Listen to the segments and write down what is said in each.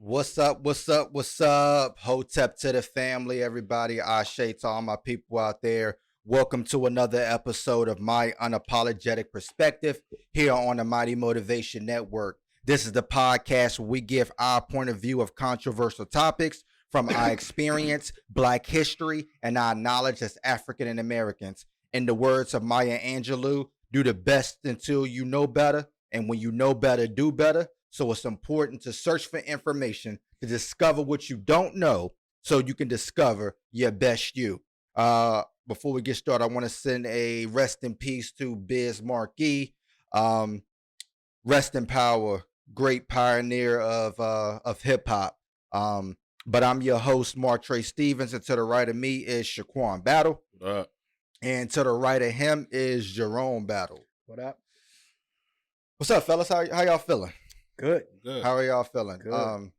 What's up? What's up? What's up? Hotep to the family, everybody. Ashe to all my people out there. Welcome to another episode of my Unapologetic Perspective here on the Mighty Motivation Network. This is the podcast where we give our point of view of controversial topics from our experience, Black history, and our knowledge as African and Americans. In the words of Maya Angelou, do the best until you know better, and when you know better, do better. So it's important to search for information to discover what you don't know so you can discover your best you. Before we get started, I want to send a rest in peace to Biz Marquis. Rest in power, great pioneer of hip hop. But I'm your host, Mark Trey Stevens, and to the right of me is Shaquan Battle. What up? And to the right of him is Jerome Battle. What up? What's up, fellas? How y'all feeling? Good. How are y'all feeling? Good.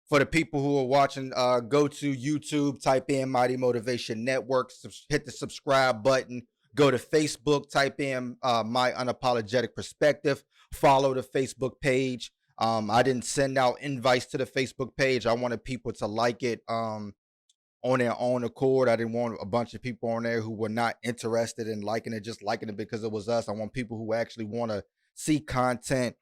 For the people who are watching, go to YouTube, type in Mighty Motivation Network, hit the subscribe button. Go to Facebook, type in My Unapologetic Perspective. Follow the Facebook page. I didn't send out invites to the Facebook page. I wanted people to like it on their own accord. I didn't want a bunch of people on there who were not interested in liking it, just liking it because it was us. I want people who actually want to see content.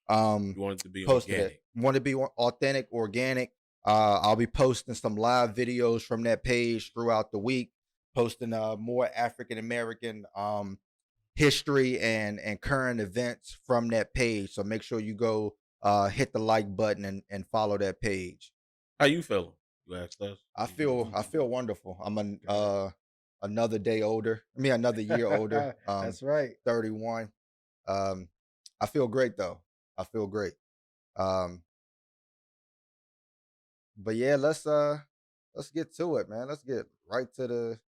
You want it to be organic. Want to be authentic, organic. I'll be posting some live videos from that page throughout the week, posting more African American history and current events from that page. So make sure you go hit the like button and follow that page. How you feeling? You asked us. I feel wonderful. I'm another day older. Another year older. That's right. 31. I feel great though. I feel great. But yeah, let's get to it, man. Let's get right to the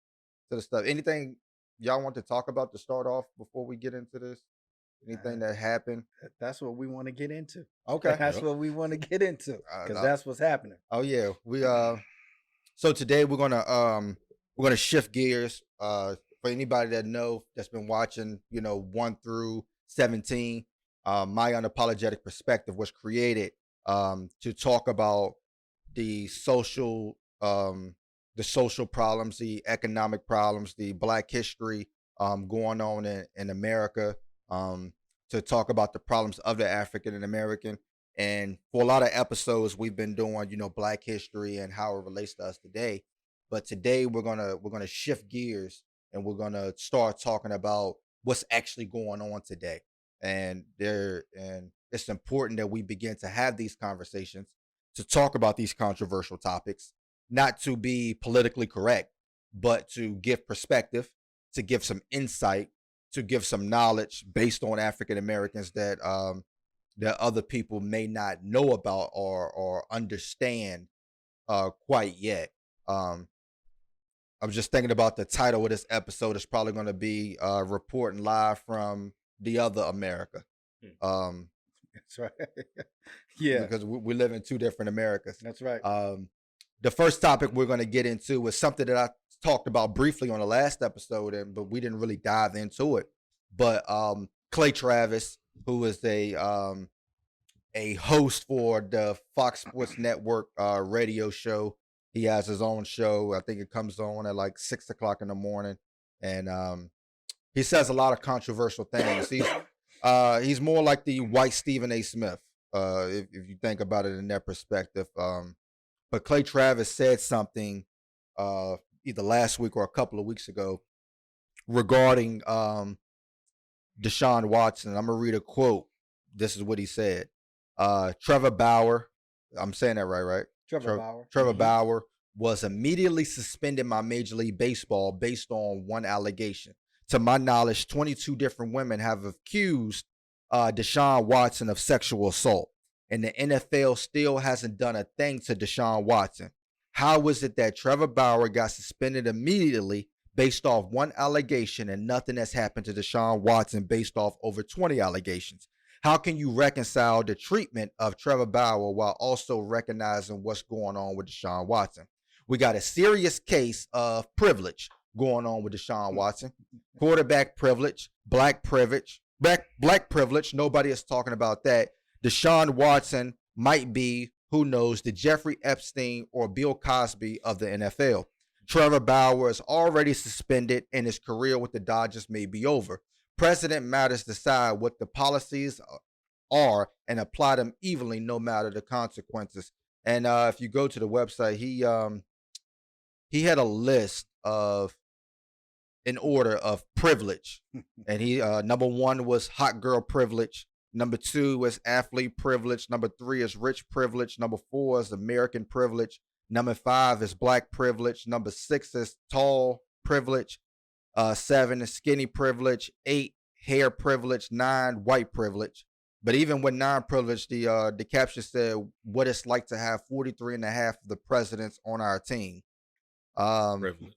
stuff. Anything y'all want to talk about to start off before we get into this? Anything that happened? That's what we want to get into. Okay. That's what we want to get into because that's what's happening. Oh yeah, we So today we're gonna shift gears. For anybody that's been watching, 1 through 17. My Unapologetic Perspective was created to talk about the social problems, the economic problems, the Black history going on in America, to talk about the problems of the African and American. And for a lot of episodes, we've been doing, Black history and how it relates to us today. But today we're gonna shift gears and we're gonna start talking about what's actually going on today. And it's important that we begin to have these conversations, to talk about these controversial topics, not to be politically correct, but to give perspective, to give some insight, to give some knowledge based on African Americans that other people may not know about or understand quite yet. I was just thinking about the title of this episode. It's probably going to be reporting live from the other America. That's right. Yeah, because we live in two different Americas. That's right. The first topic we're going to get into is something that I talked about briefly on the last episode, but we didn't really dive into it. But Clay Travis, who is a host for the Fox Sports Network radio show, he has his own show. I think it comes on at like 6 o'clock in the morning, and he says a lot of controversial things. He's more like the white Stephen A. Smith, if you think about it in that perspective. But Clay Travis said something either last week or a couple of weeks ago regarding Deshaun Watson. I'm going to read a quote. This is what he said. Trevor Bauer, I'm saying that right? Trevor Bauer was immediately suspended by Major League Baseball based on one allegation. To my knowledge, 22 different women have accused Deshaun Watson of sexual assault, and the NFL still hasn't done a thing to Deshaun Watson. How is it that Trevor Bauer got suspended immediately based off one allegation and nothing has happened to Deshaun Watson based off over 20 allegations? How can you reconcile the treatment of Trevor Bauer while also recognizing what's going on with Deshaun Watson? We got a serious case of privilege going on with Deshaun Watson. Quarterback privilege, black privilege. Nobody is talking about that. Deshaun Watson might be who knows, the Jeffrey Epstein or Bill Cosby of the NFL. Trevor Bauer is already suspended and his career with the Dodgers may be over. President matters decide what the policies are and apply them evenly no matter the consequences. And if you go to the website, he had a list of in order of privilege. And he number 1 was hot girl privilege. Number 2 is athlete privilege. Number 3 is rich privilege. Number 4 is American privilege. Number 5 is black privilege. Number 6 is tall privilege. 7 is skinny privilege. 8 hair privilege. 9 white privilege. But even with 9 privilege, the caption said what it's like to have 43 and a half of the presidents on our team. Privilege.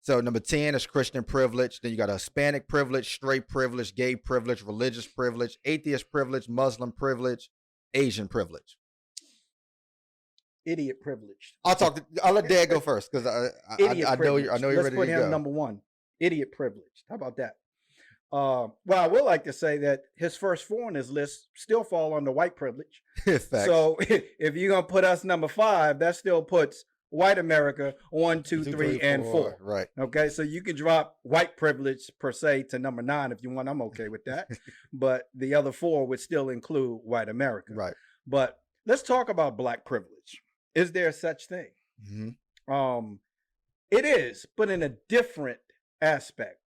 So number 10 is Christian privilege. Then you got a Hispanic privilege, straight privilege, gay privilege, religious privilege, atheist privilege, Muslim privilege, Asian privilege. Idiot privilege. I'll let Dad go first because I know you're ready to go. Let's put him number 1. Idiot privilege. How about that? Well, I would like to say that his first 4 on his list still fall under white privilege. So if you're gonna put us number 5, that still puts white America 1, 2, 3, and 4. Right. Okay. So you can drop white privilege per se to number 9 if you want. I'm okay with that. But the other 4 would still include white America. Right. But let's talk about black privilege. Is there such thing? Mm-hmm. It is, but in a different aspect.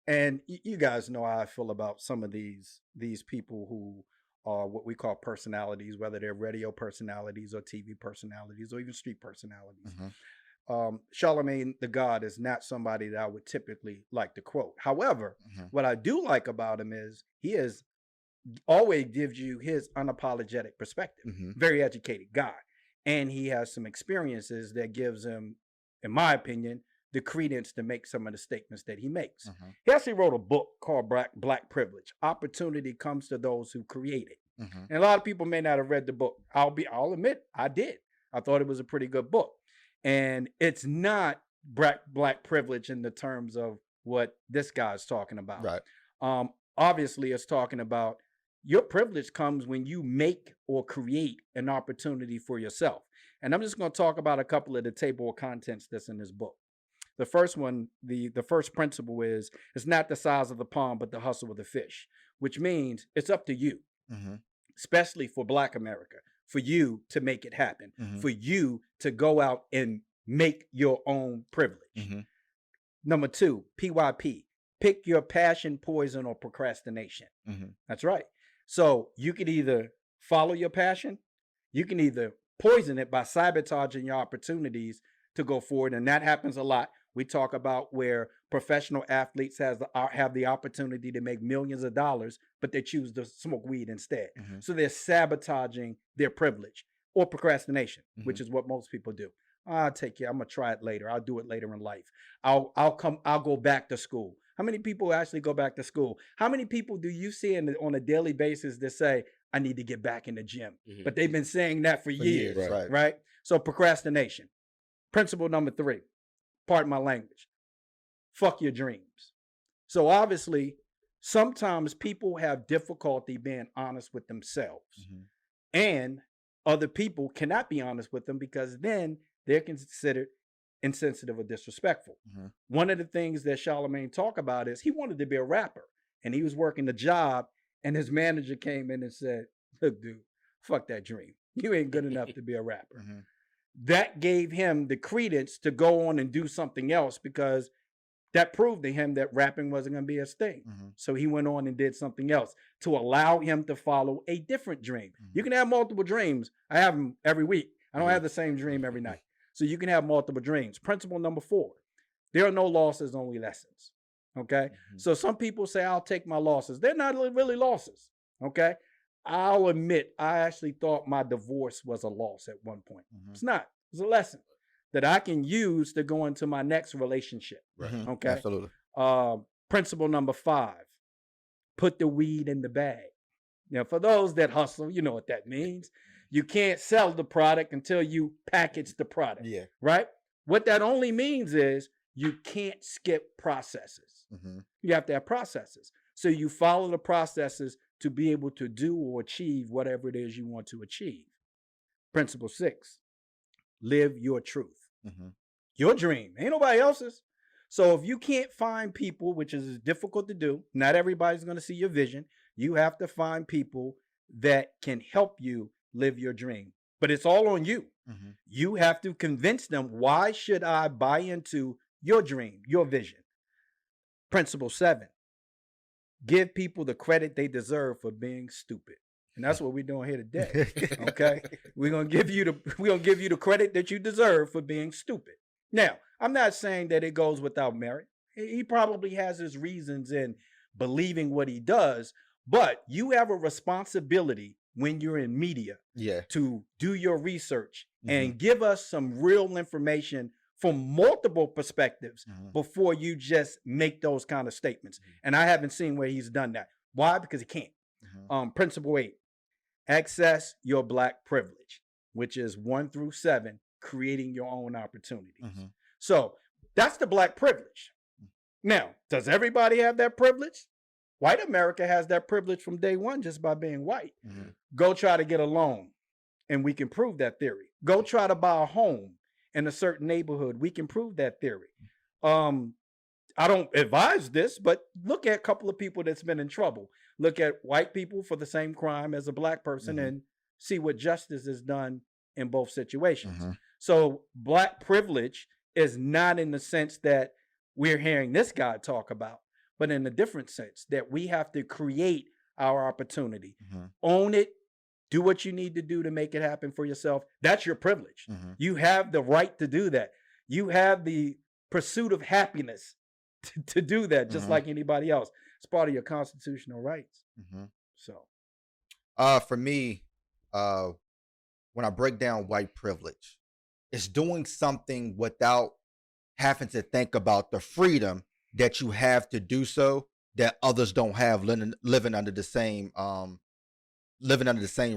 And you guys know how I feel about some of these people who are what we call personalities, whether they're radio personalities or TV personalities or even street personalities. Mm-hmm. Charlemagne the God is not somebody that I would typically like to quote. However, what I do like about him is he is always gives you his unapologetic perspective. Very educated guy. And he has some experiences that gives him, in my opinion, the credence to make some of the statements that he makes. He actually wrote a book called Black Privilege. Opportunity comes to those who create it. And a lot of people may not have read the book. I'll admit, I did. I thought it was a pretty good book. And it's not black privilege in the terms of what this guy's talking about. Right. Obviously, it's talking about your privilege comes when you make or create an opportunity for yourself. And I'm just going to talk about a couple of the table of contents that's in this book. The first one, the first principle is, it's not the size of the pond, but the hustle of the fish, which means it's up to you, especially for Black America, for you to make it happen, for you to go out and make your own privilege. Number 2, PYP, pick your passion, poison, or procrastination. That's right. So you could either follow your passion, you can either poison it by sabotaging your opportunities to go forward. And that happens a lot. We talk about where professional athletes have the opportunity to make millions of dollars, but they choose to smoke weed instead. So they're sabotaging their privilege, or procrastination, which is what most people do. I'll take care. I'm gonna try it later. I'll do it later in life. I'll go back to school. How many people actually go back to school? How many people do you see on a daily basis that say, I need to get back in the gym? But they've been saying that for years, right? So procrastination. Principle number 3, pardon my language, fuck your dreams. So obviously, sometimes people have difficulty being honest with themselves. And other people cannot be honest with them because then they're considered insensitive or disrespectful. One of the things that Charlemagne talked about is he wanted to be a rapper and he was working the job and his manager came in and said, look, dude, fuck that dream. You ain't good enough to be a rapper. That gave him the credence to go on and do something else because that proved to him that rapping wasn't going to be his thing. So he went on and did something else to allow him to follow a different dream. You can have multiple dreams. I have them every week. I don't have the same dream every night. So you can have multiple dreams. Principle number 4, there are no losses, only lessons. Okay. So some people say, I'll take my losses. They're not really losses. Okay. I'll admit, I actually thought my divorce was a loss at one point. It's not. It's a lesson that I can use to go into my next relationship. Okay. Absolutely. Principle number 5, put the weed in the bag. Now, for those that hustle, you know what that means. You can't sell the product until you package the product. Right? What that only means is you can't skip processes. You have to have processes. So you follow the processes to be able to do or achieve whatever it is you want to achieve. Principle 6, live your truth. Mhm. Your dream, ain't nobody else's. So if you can't find people, which is difficult to do, not everybody's going to see your vision. You have to find people that can help you live your dream. But it's all on you. Mhm. You have to convince them, why should I buy into your dream, your vision? Principle 7, give people the credit they deserve for being stupid. And that's what we're doing here today. Okay? We're gonna give you the credit that you deserve for being stupid. Now, I'm not saying that it goes without merit. He probably has his reasons in believing what he does, but you have a responsibility when you're in media Yeah. to do your research Mhm. and give us some real information from multiple perspectives Mhm. before you just make those kind of statements. And I haven't seen where he's done that. Why? Because he can't. Mhm. Principle 8, access your Black privilege, which is 1 through 7, creating your own opportunities. Mhm. So that's the Black privilege. Now, does everybody have that privilege? White America has that privilege from day one just by being white. Mhm. Go try to get a loan, and we can prove that theory. Go try to buy a home in a certain neighborhood. We can prove that theory. I don't advise this, but look at a couple of people that's been in trouble. Look at white people for the same crime as a Black person Mhm. and see what justice is done in both situations. Mhm. So Black privilege is not in the sense that we're hearing this guy talk about, but in a different sense that we have to create our opportunity, Mhm. own it, do what you need to do to make it happen for yourself. That's your privilege. Mhm. You have the right to do that. You have the pursuit of happiness to do that, just Mhm. like anybody else. It's part of your constitutional rights. Mhm. So, For me, when I break down white privilege, it's doing something without having to think about the freedom that you have to do so that others don't have, living under the same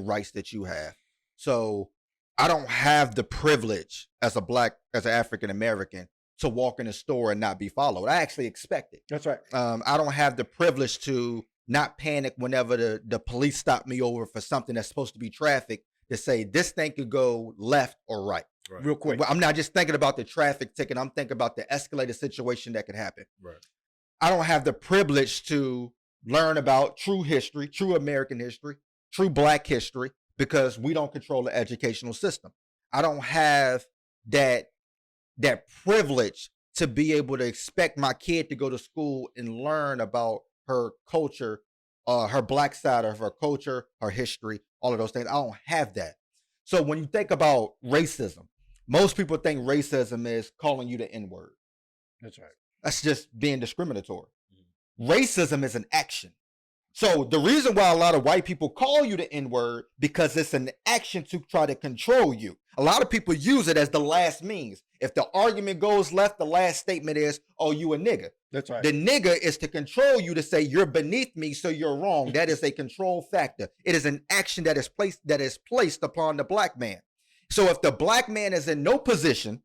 rights that you have. So I don't have the privilege as an African American to walk in a store and not be followed. I actually expect it. that's right. I don't have the privilege to not panic whenever the police stop me over for something that's supposed to be traffic, to say this thing could go left or right. Right. Real quick. Well, I'm not just thinking about the traffic ticket. I'm thinking about the escalated situation that could happen. Right. I don't have the privilege to learn about true history, true American history, true Black history, because we don't control the educational system. I don't have that privilege to be able to expect my kid to go to school and learn about her culture, her Black side of her culture, her history, all of those things. I don't have that. So when you think about racism, most people think racism is calling you the N-word. That's right. That's just being discriminatory. Racism is an action. So the reason why a lot of white people call you the N-word, because it's an action to try to control you. A lot of people use it as the last means. If the argument goes left, the last statement is, oh, you a nigga. That's right. The nigga is to control you, to say you're beneath me, so you're wrong. That is a control factor. It is an action that is placed upon the Black man. So if the Black man is in no position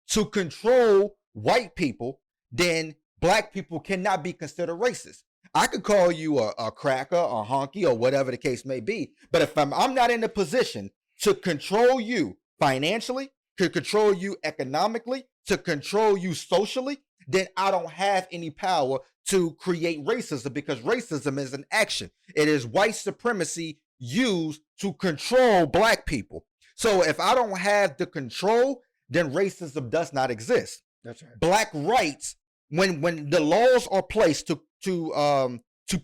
to control white people, then Black people cannot be considered racist. I could call you a cracker, a honky, or whatever the case may be. But if I'm not in a position to control you financially, to control you economically, to control you socially, then I don't have any power to create racism, because racism is an action. It is white supremacy used to control Black people. So if I don't have the control, then racism does not exist. That's right. Black rights, when the laws are placed to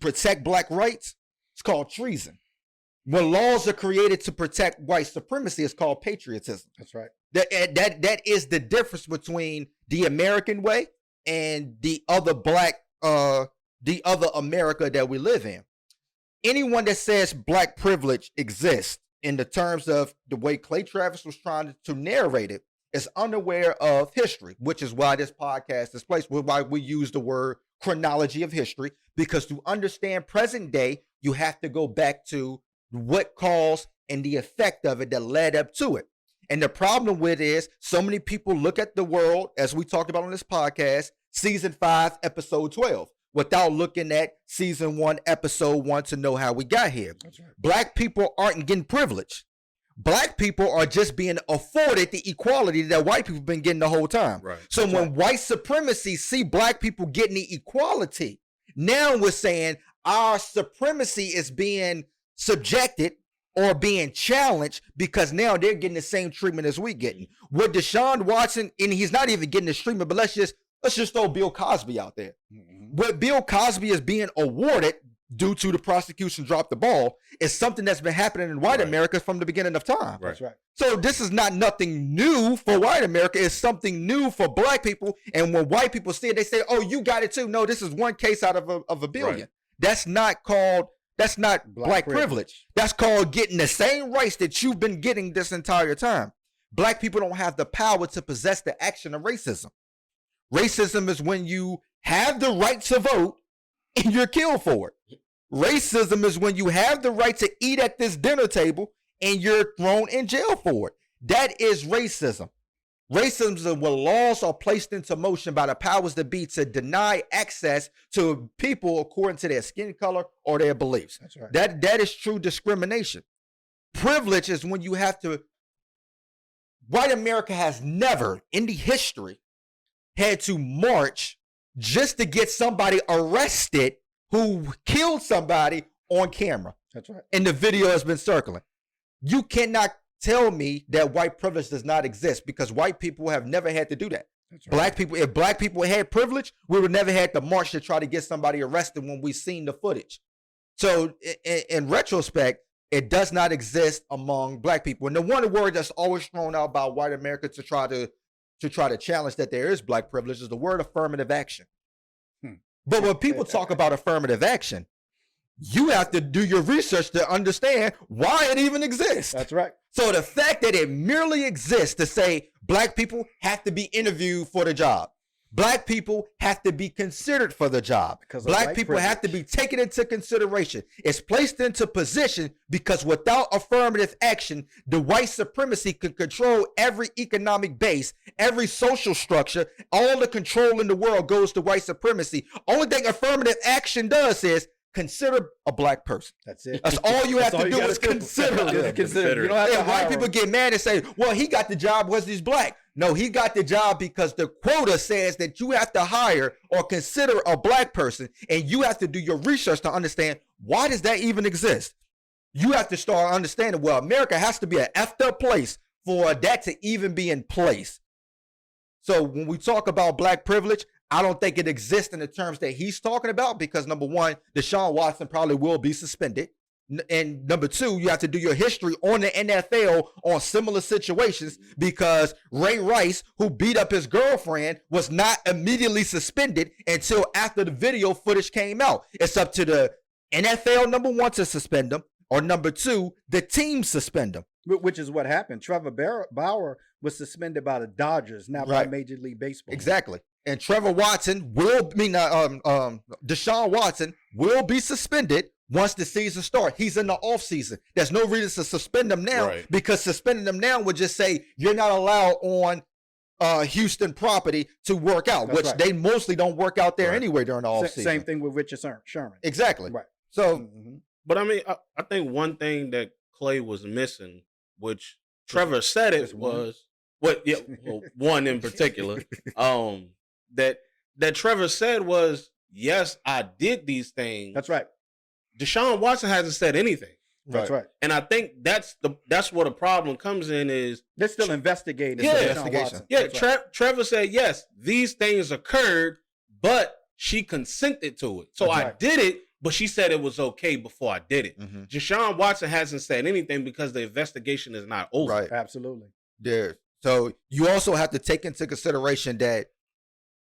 protect Black rights, it's called treason. When laws are created to protect white supremacy, it's called patriotism. That's right. That is the difference between the American way and the other America that we live in. Anyone that says Black privilege exists in the terms of the way Clay Travis was trying to narrate it is unaware of history, which is why this podcast is placed, why we use the word chronology of history, because to understand present day, you have to go back to what caused and the effect of it that led up to it. And the problem with it is so many people look at the world, as we talked about on this podcast, season 5, episode 12, without looking at season 1, episode 1 to know how we got here. That's right. Black people aren't getting privilege. Black people are just being afforded the equality that white people have been getting the whole time. Right. So when white supremacy see black people getting the equality, now we're saying our supremacy is being subjected or being challenged because now they're getting the same treatment as we getting. With Deshaun Watson, and he's not even getting this treatment, but let's just throw Bill Cosby out there. What Bill Cosby is being awarded due to the prosecution dropped the ball is something that's been happening in white America from the beginning of time. That's right. So this is not nothing new for white America. It's something new for black people. And when white people see it, they say, oh, you got it too. No, this is one case out of a billion. Right. That's not black privilege. That's called getting the same rights that you've been getting this entire time. Black people don't have the power to possess the action of racism. Racism is when you have the right to vote and you're killed for it. Racism is when you have the right to eat at this dinner table and you're thrown in jail for it. That is racism. Racism is when laws are placed into motion by the powers that be to deny access to people according to their skin color or their beliefs. That's right. That is true discrimination. Privilege is when you have to. White America has never in the history had to march just to get somebody arrested who killed somebody on camera. That's right. And the video has been circling. You cannot tell me that white privilege does not exist because white people have never had to do that. That's right. Black people, if black people had privilege, we would never had to march to try to get somebody arrested when we seen the footage. So in retrospect, it does not exist among black people. And the one word that's always thrown out by white America to try to challenge that there is black privilege is the word affirmative action. But when people talk about affirmative action, you have to do your research to understand why it even exists. That's right. So the fact that it merely exists to say black people have to be interviewed for the job, black people have to be considered for the job, black people have to be taken into consideration. It's placed into position because without affirmative action, the white supremacy can control every economic base, every social structure. All the control in the world goes to white supremacy. Only thing affirmative action does is consider a black person. That's it. That's all you have to do is consider them. Consider. You don't have And to white hire people them. get mad and say, well, he got the job because he's black. No, he got the job because the quota says that you have to hire or consider a black person, and you have to do your research to understand why does that even exist. You have to start understanding, well, America has to be an effed up place for that to even be in place. So when we talk about black privilege, I don't think it exists in the terms that he's talking about because, number one, Deshaun Watson probably will be suspended. And number two, you have to do your history on the NFL on similar situations because Ray Rice, who beat up his girlfriend, was not immediately suspended until after the video footage came out. It's up to the NFL, number one, to suspend him, or number two, the team suspend him. Which is what happened. Trevor Bauer was suspended by the Dodgers, not by Major League Baseball. Exactly. And Deshaun Watson will be suspended once the season starts. He's in the offseason. There's no reason to suspend him now because suspending him now would just say you're not allowed on Houston property to work out, which they mostly don't work out there anyway during the offseason. Same thing with Richard Sherman. Exactly. Right. So, but I mean, I think one thing that Clay was missing, which Trevor said it was, one in particular, that Trevor said was, yes, I did these things. That's right. Deshaun Watson hasn't said anything. That's right. And I think that's where the problem comes in is they're still investigating. Investigation. Yeah, Trevor said, yes, these things occurred, but she consented to it. So I did it, but she said it was okay before I did it. Deshaun Watson hasn't said anything because the investigation is not over. Right. Absolutely. Yeah. So you also have to take into consideration that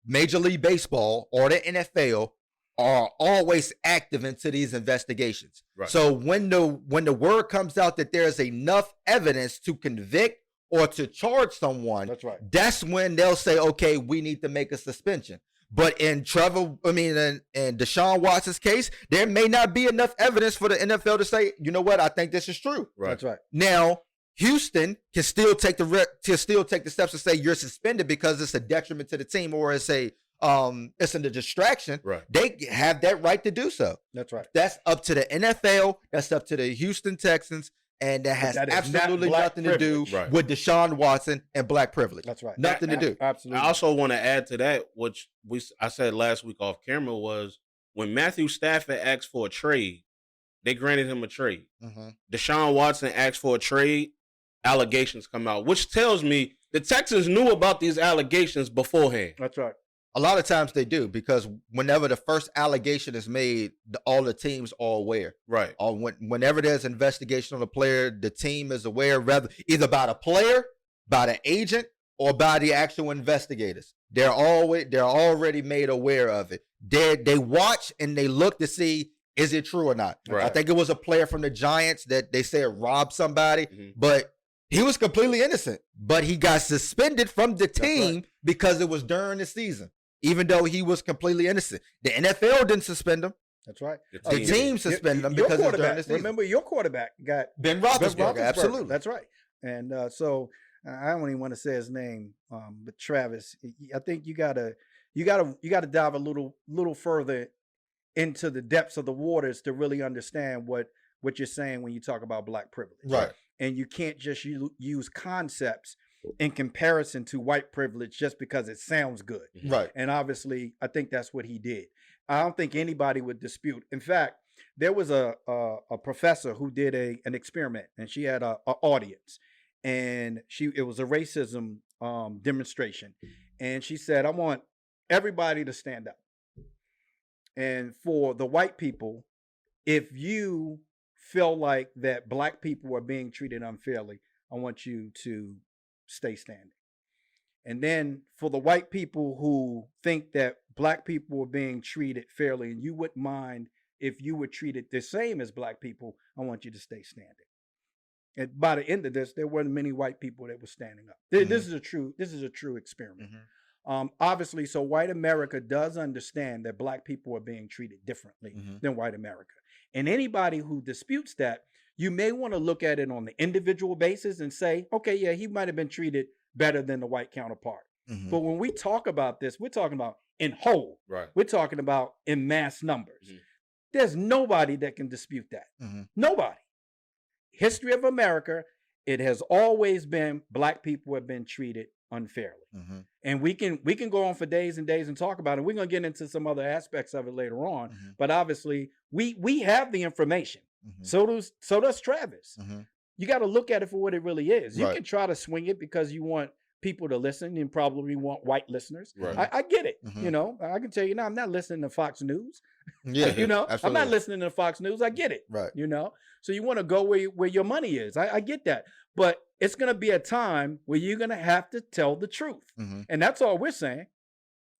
Major League Baseball or the NFL are always active into these investigations. Right. So when the word comes out that there's enough evidence to convict or to charge someone, that's when they'll say, okay, we need to make a suspension. But in Deshaun Watson's case, there may not be enough evidence for the NFL to say, you know what, I think this is true. Right. That's right. Now, Houston can still take the steps to say you're suspended because it's a detriment to the team or it's a distraction. Right. They have that right to do so. That's right. That's up to the NFL. That's up to the Houston Texans and that has that is not absolutely black nothing to do privilege. Right. with Deshaun Watson and black privilege. That's right. Nothing to do. Absolutely. I also want to add to that, which I said last week off camera, was when Matthew Stafford asked for a trade, they granted him a trade. Mm-hmm. Deshaun Watson asked for a trade, allegations come out, which tells me the Texans knew about these allegations beforehand. That's right. A lot of times they do, because whenever the first allegation is made, all the teams are aware. Right. Or whenever there's investigation on a player, the team is aware, either by the player, by the agent, or by the actual investigators. They're already made aware of it. They watch and they look to see, is it true or not. Right. I think it was a player from the Giants that they said robbed somebody, but he was completely innocent. But he got suspended from the team because it was during the season, even though he was completely innocent. The NFL didn't suspend him. That's right. The team suspended him because it was during the season. Remember, your quarterback got Ben Roethlisberger. Absolutely. That's right. And so I don't even want to say his name, but Travis, I think you gotta dive a little further into the depths of the waters to really understand what you're saying when you talk about black privilege. Right. And you can't just use concepts in comparison to white privilege just because it sounds good. Right. And obviously, I think that's what he did. I don't think anybody would dispute. In fact, there was a professor who did an experiment, and she had a audience, and it was a racism demonstration, and she said, "I want everybody to stand up." And for the white people, if you feel like that black people are being treated unfairly, I want you to stay standing. And then for the white people who think that black people are being treated fairly and you wouldn't mind if you were treated the same as black people, I want you to stay standing. And by the end of this, there weren't many white people that were standing up. This is a true experiment. Obviously, so white America does understand that black people are being treated differently than white America. And anybody who disputes that, you may want to look at it on the individual basis and say, okay, yeah, he might have been treated better than the white counterpart. But when we talk about this, we're talking about in whole. Right. We're talking about in mass numbers. There's nobody that can dispute that. Nobody. History of America, it has always been black people have been treated unfairly. And we can go on for days and days and talk about it. We're going to get into some other aspects of it later on. But obviously, we have the information. So does Travis. You got to look at it for what it really is. You can try to swing it because you want people to listen and probably want white listeners. Right. I get it. You know, I can tell you now, I'm not listening to Fox News. Yeah, you know, absolutely. I'm not listening to Fox News. I get it. Right. You know, so you want to go where your money is. I get that. But it's going to be a time where you're going to have to tell the truth. And that's all we're saying.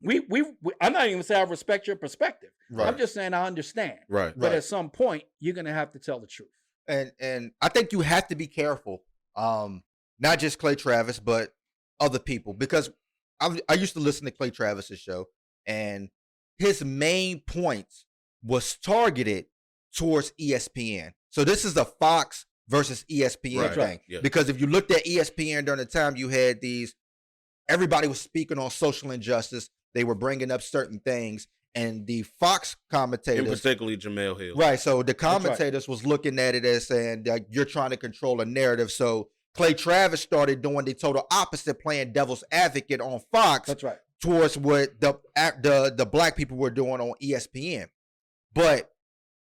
I'm not even saying I respect your perspective. Right. I'm just saying I understand. Right. But at some point, you're going to have to tell the truth. And I think you have to be careful, not just Clay Travis, but other people, because I used to listen to Clay Travis's show, and his main points was targeted towards ESPN. So this is a Fox versus ESPN thing. Yeah. Because if you looked at ESPN during the time, you had everybody was speaking on social injustice. They were bringing up certain things, and the Fox commentators, and particularly Jamel Hill. right? So the commentators was looking at it as saying that you're trying to control a narrative. So Clay Travis started doing the total opposite, playing devil's advocate on Fox. That's right. Towards what the black people were doing on ESPN. But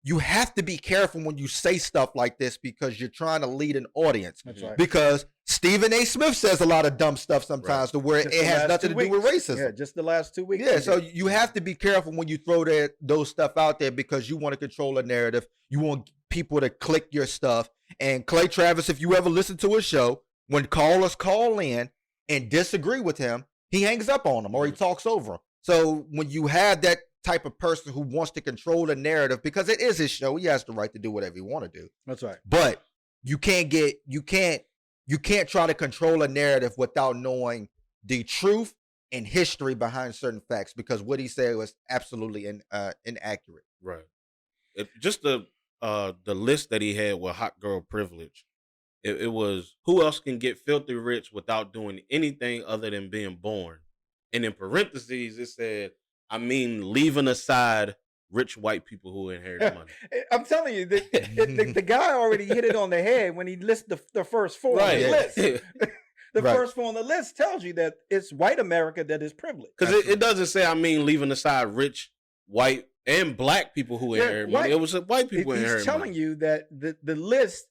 you have to be careful when you say stuff like this because you're trying to lead an audience. That's right. Because Stephen A. Smith says a lot of dumb stuff sometimes to where it has nothing to do with racism. Yeah, just the last 2 weeks. Yeah, so you have to be careful when you throw those stuff out there because you want to control a narrative. You want people to click your stuff. And Clay Travis, if you ever listen to his show, when callers call in and disagree with him, he hangs up on them or he talks over them. So when you have that type of person who wants to control the narrative, because it is his show, he has the right to do whatever he want to do. That's right. But you can't try to control a narrative without knowing the truth and history behind certain facts, because what he said was absolutely inaccurate. Right. Just the list that he had with hot girl privilege. It was, who else can get filthy rich without doing anything other than being born? And in parentheses, it said, I mean, leaving aside rich white people who inherit money. I'm telling you, the guy already hit it on the head when he lists the first four on the list. The first four on the list tells you that it's white America that is privileged. Because it doesn't say, leaving aside rich, white, and black people who inherit money. It was white people who inherit money. He's telling you that the list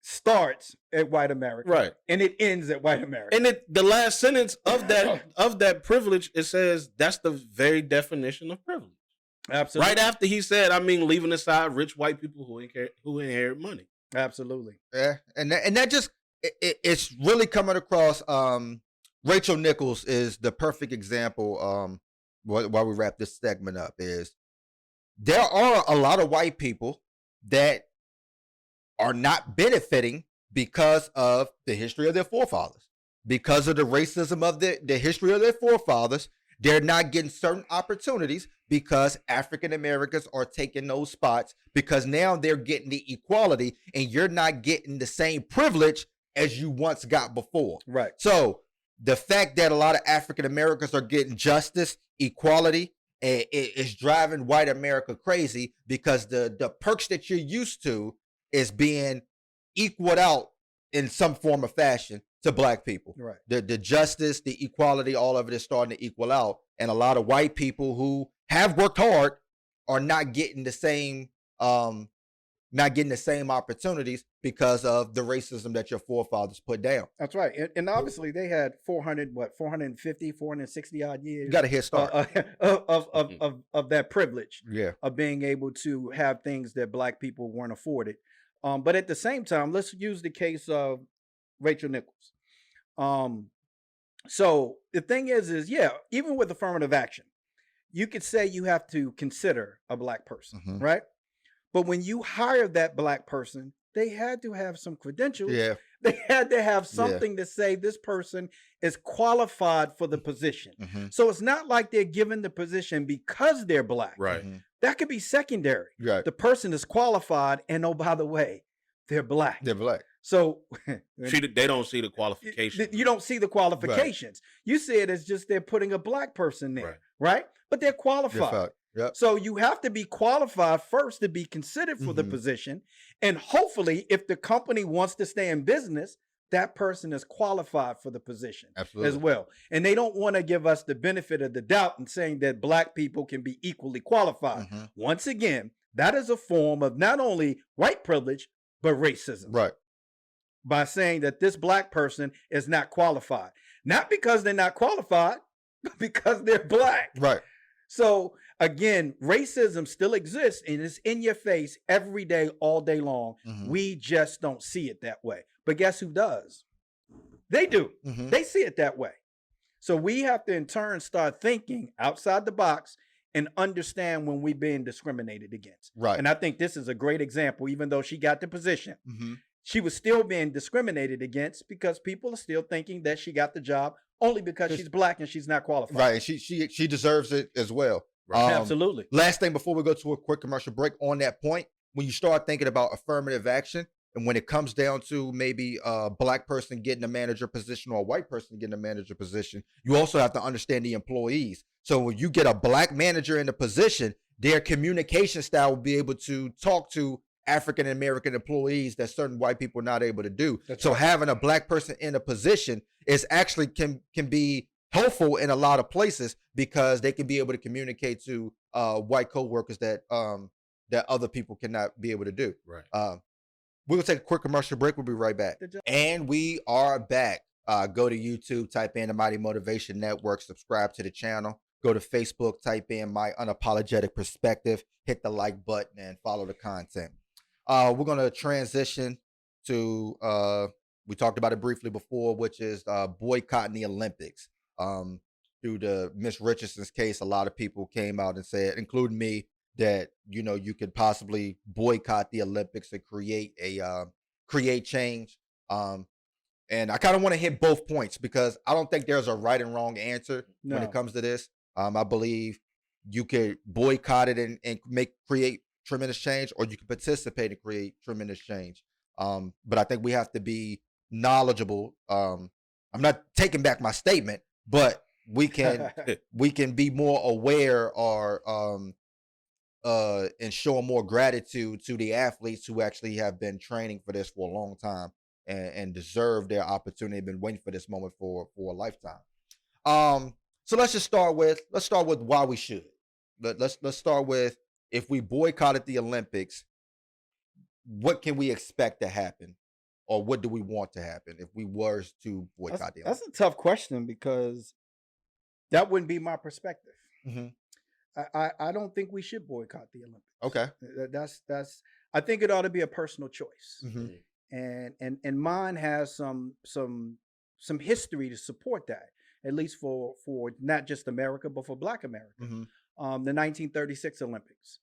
starts at white America, right, and it ends at white America. And the last sentence of that privilege, it says that's the very definition of privilege. Absolutely. Right after he said, leaving aside rich white people who inherit money. Absolutely. Yeah, and that just it's really coming across. Rachel Nichols is the perfect example. While we wrap this segment up, is there are a lot of white people that are not benefiting because of the history of their forefathers, because of the racism of the history of their forefathers. They're not getting certain opportunities because African Americans are taking those spots, because now they're getting the equality and you're not getting the same privilege as you once got before. Right. So the fact that a lot of African Americans are getting justice, equality, is driving white America crazy, because the perks that you're used to is being equaled out in some form or fashion to black people. Right. The justice, the equality, all of it is starting to equal out. And a lot of white people who have worked hard are not getting the same opportunities because of the racism that your forefathers put down. That's right. And obviously they had 450, 460 odd years. You got a head start of that privilege. Yeah. Of being able to have things that black people weren't afforded. But at the same time, let's use the case of Rachel Nichols. So the thing is, yeah, even with affirmative action, you could say you have to consider a black person, right? But when you hire that black person, they had to have some credentials. Yeah. They had to have something to say this person is qualified for the position. So it's not like they're given the position because they're black. Right. That could be secondary. Right. The person is qualified, and oh, by the way, they're black. They're black. So they don't see the qualifications. You don't see the qualifications. Right. You see it as just they're putting a black person there, right? But they're qualified. Yep. So you have to be qualified first to be considered for the position. And hopefully, if the company wants to stay in business, that person is qualified for the position as well. And they don't want to give us the benefit of the doubt in saying that black people can be equally qualified. Once again, that is a form of not only white privilege, but racism. Right. By saying that this black person is not qualified. Not because they're not qualified, but because they're black. Right. So again, racism still exists and it's in your face every day, all day long. We just don't see it that way. But guess who does? They do. They see it that way. So we have to in turn start thinking outside the box and understand when we're being discriminated against. Right. And I think this is a great example. Even though she got the position, she was still being discriminated against because people are still thinking that she got the job only because she's black and she's not qualified. Right. She deserves it as well. Right. Absolutely. Last thing before we go to a quick commercial break on that point, when you start thinking about affirmative action, and when it comes down to maybe a black person getting a manager position or a white person getting a manager position, you also have to understand the employees. So when you get a black manager in a position, their communication style will be able to talk to African American employees that certain white people are not able to do. So having a black person in a position is actually can be helpful in a lot of places because they can be able to communicate to white coworkers that that other people cannot be able to do. Right. We're going to take a quick commercial break. We'll be right back. And we are back. Go to YouTube, type in the Mighty Motivation Network, subscribe to the channel. Go to Facebook, type in My Unapologetic Perspective, hit the like button, and follow the content. We're going to transition to, we talked about it briefly before, which is boycotting the Olympics. Through the Miss Richardson's case, a lot of people came out and said, including me, that you could possibly boycott the Olympics to create change. And I kind of want to hit both points because I don't think there's a right and wrong answer when it comes to this. I believe you could boycott it and create tremendous change, or you can participate and create tremendous change. But I think we have to be knowledgeable. I'm not taking back my statement, but we can be more aware or and showing more gratitude to the athletes who actually have been training for this for a long time and deserve their opportunity. Been waiting for this moment for a lifetime. So let's start with why we should. Let's start with, if we boycotted the Olympics, what can we expect to happen, or what do we want to happen if we were to boycott the Olympics? That's a tough question, because that wouldn't be my perspective. Mm-hmm. I don't think we should boycott the Olympics. Okay. That's I think it ought to be a personal choice. Mm-hmm. And mine has some history to support that, at least for not just America, but for Black America. Mm-hmm. The 1936 Olympics,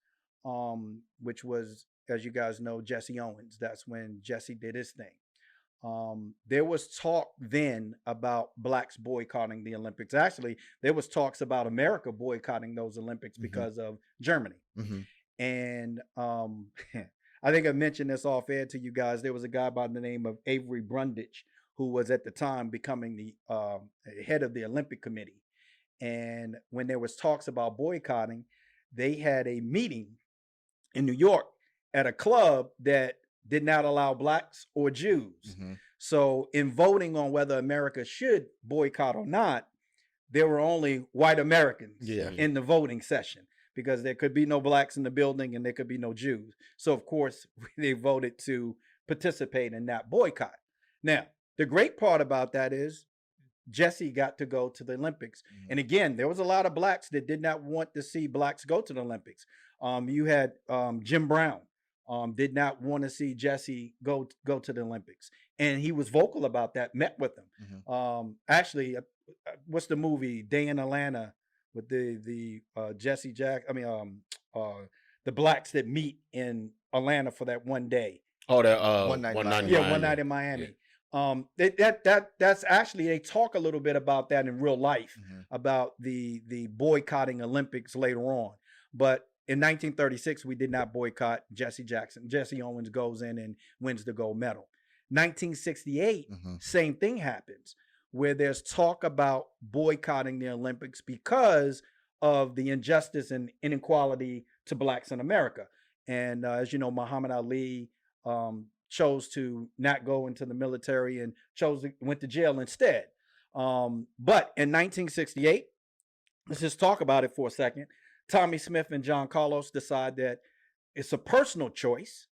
which was, as you guys know, Jesse Owens. That's when Jesse did his thing. There was talk then about Blacks boycotting the Olympics. Actually, there was talks about America boycotting those Olympics because of Germany. Mm-hmm. And I think I mentioned this off air to you guys. There was a guy by the name of Avery Brundage, who was at the time becoming the head of the Olympic Committee. And when there was talks about boycotting, they had a meeting in New York at a club that did not allow Blacks or Jews. Mm-hmm. So in voting on whether America should boycott or not, there were only white Americans in the voting session, because there could be no Blacks in the building and there could be no Jews. So of course they voted to participate in that boycott. Now, the great part about that is Jesse got to go to the Olympics. Mm-hmm. And again, there was a lot of Blacks that did not want to see Blacks go to the Olympics. You had Jim Brown did not want to see Jesse go to the Olympics. And he was vocal about that, met with him. Mm-hmm. Actually, what's the movie, Day in Atlanta, with the Jesse Jack, the Blacks that meet in Atlanta for that one day. Oh, that One Night in Miami. Yeah. That's actually, they talk a little bit about that in real life, about the boycotting Olympics later on. But in 1936, we did not boycott Jesse Jackson. Jesse Owens goes in and wins the gold medal. 1968, same thing happens, where there's talk about boycotting the Olympics because of the injustice and inequality to Blacks in America. And as you know, Muhammad Ali chose to not go into the military and went to jail instead. But in 1968, let's just talk about it for a second. Tommy Smith and John Carlos decide that it's a personal choice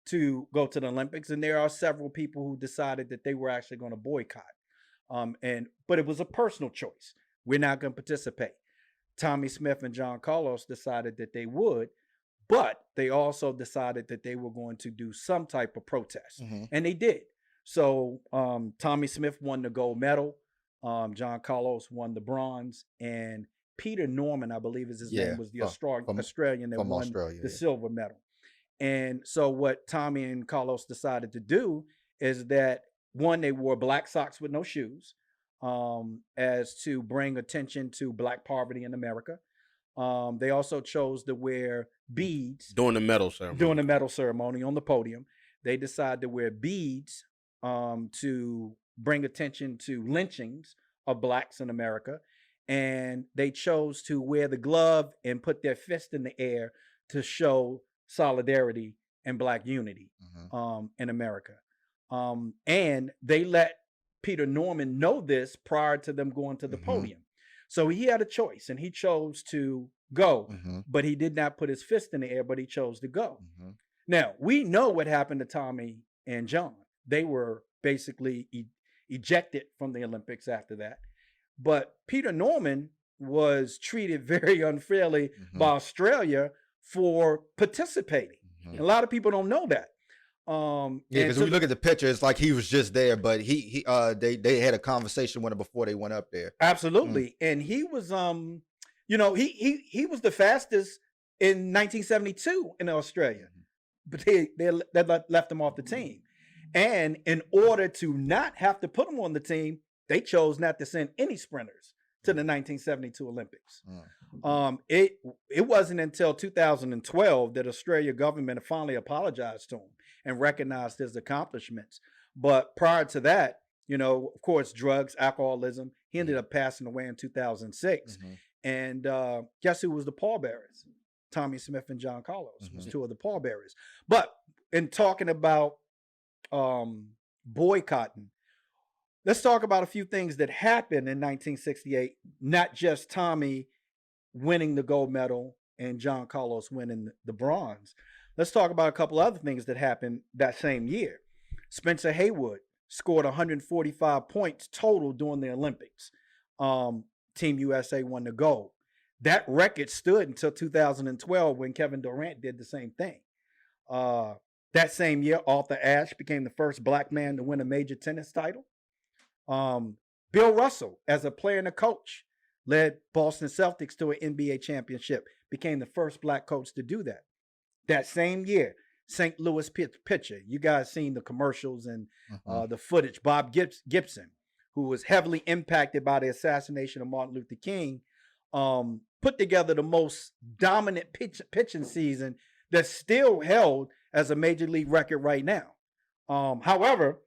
to go to the Olympics. And there are several people who decided that they were actually going to boycott. But it was a personal choice. We're not going to participate. Tommy Smith and John Carlos decided that they would, but they also decided that they were going to do some type of protest. And they did. So Tommy Smith won the gold medal. John Carlos won the bronze, and Peter Norman, I believe is his name, was the Australian that won the silver medal. And so what Tommy and Carlos decided to do is that, one, they wore black socks with no shoes, as to bring attention to Black poverty in America. They also chose to wear beads during the medal ceremony on the podium. They decided to wear beads to bring attention to lynchings of Blacks in America. And they chose to wear the glove and put their fist in the air to show solidarity and Black unity in America. And they let Peter Norman know this prior to them going to the podium. So he had a choice, and he chose to go, but he did not put his fist in the air, but he chose to go. Now, we know what happened to Tommy and John. They were basically ejected from the Olympics after that. But Peter Norman was treated very unfairly by Australia for participating. A lot of people don't know that. Because when you look at the picture, it's like he was just there, but they had a conversation with him before they went up there. Absolutely. And he was he was the fastest in 1972 in Australia, but they left him off the team. And in order to not have to put him on the team, they chose not to send any sprinters to the 1972 Olympics. It wasn't until 2012 that Australia government finally apologized to him and recognized his accomplishments. But prior to that, of course, drugs, alcoholism, he ended up passing away in 2006. And guess who was the pallbearers? Tommy Smith and John Carlos was two of the pallbearers. But in talking about boycotting, let's talk about a few things that happened in 1968, not just Tommy winning the gold medal and John Carlos winning the bronze. Let's talk about a couple other things that happened that same year. Spencer Haywood scored 145 points total during the Olympics. Team USA won the gold. That record stood until 2012 when Kevin Durant did the same thing. That same year, Arthur Ashe became the first black man to win a major tennis title. Bill Russell, as a player and a coach, led Boston Celtics to an NBA championship, became the first black coach to do that. That same year, St. Louis pitcher, you guys seen the commercials and the footage, Bob Gibson, who was heavily impacted by the assassination of Martin Luther King, put together the most dominant pitching season that's still held as a major league record right now. However,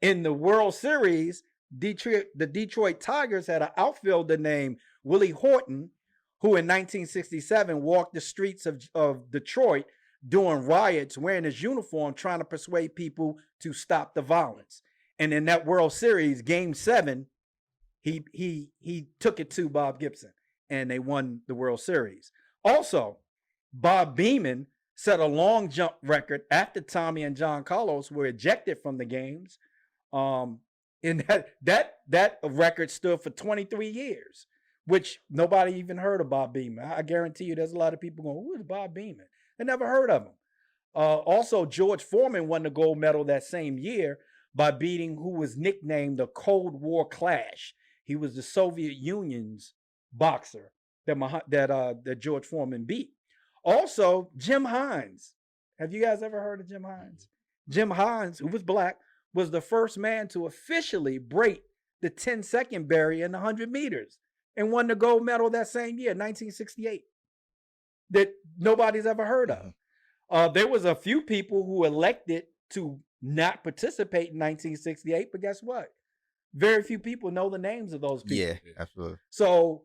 in the World Series, the Detroit Tigers had an outfielder named Willie Horton, who in 1967 walked the streets of Detroit during riots, wearing his uniform, trying to persuade people to stop the violence. And in that World Series, Game 7, he took it to Bob Gibson, and they won the World Series. Also, Bob Beamon set a long jump record after Tommy and John Carlos were ejected from the games. And that record stood for 23 years, which nobody even heard of Bob Beamon. I guarantee you there's a lot of people going, who is Bob Beamon? They never heard of him. Also, George Foreman won the gold medal that same year by beating who was nicknamed the Cold War Clash. He was the Soviet Union's boxer that George Foreman beat. Also, Jim Hines. Have you guys ever heard of Jim Hines? Jim Hines, who was black, was the first man to officially break the 10-second barrier in the 100 meters and won the gold medal that same year, 1968, that nobody's ever heard of. There was a few people who elected to not participate in 1968, but guess what? Very few people know the names of those people. Yeah, absolutely. So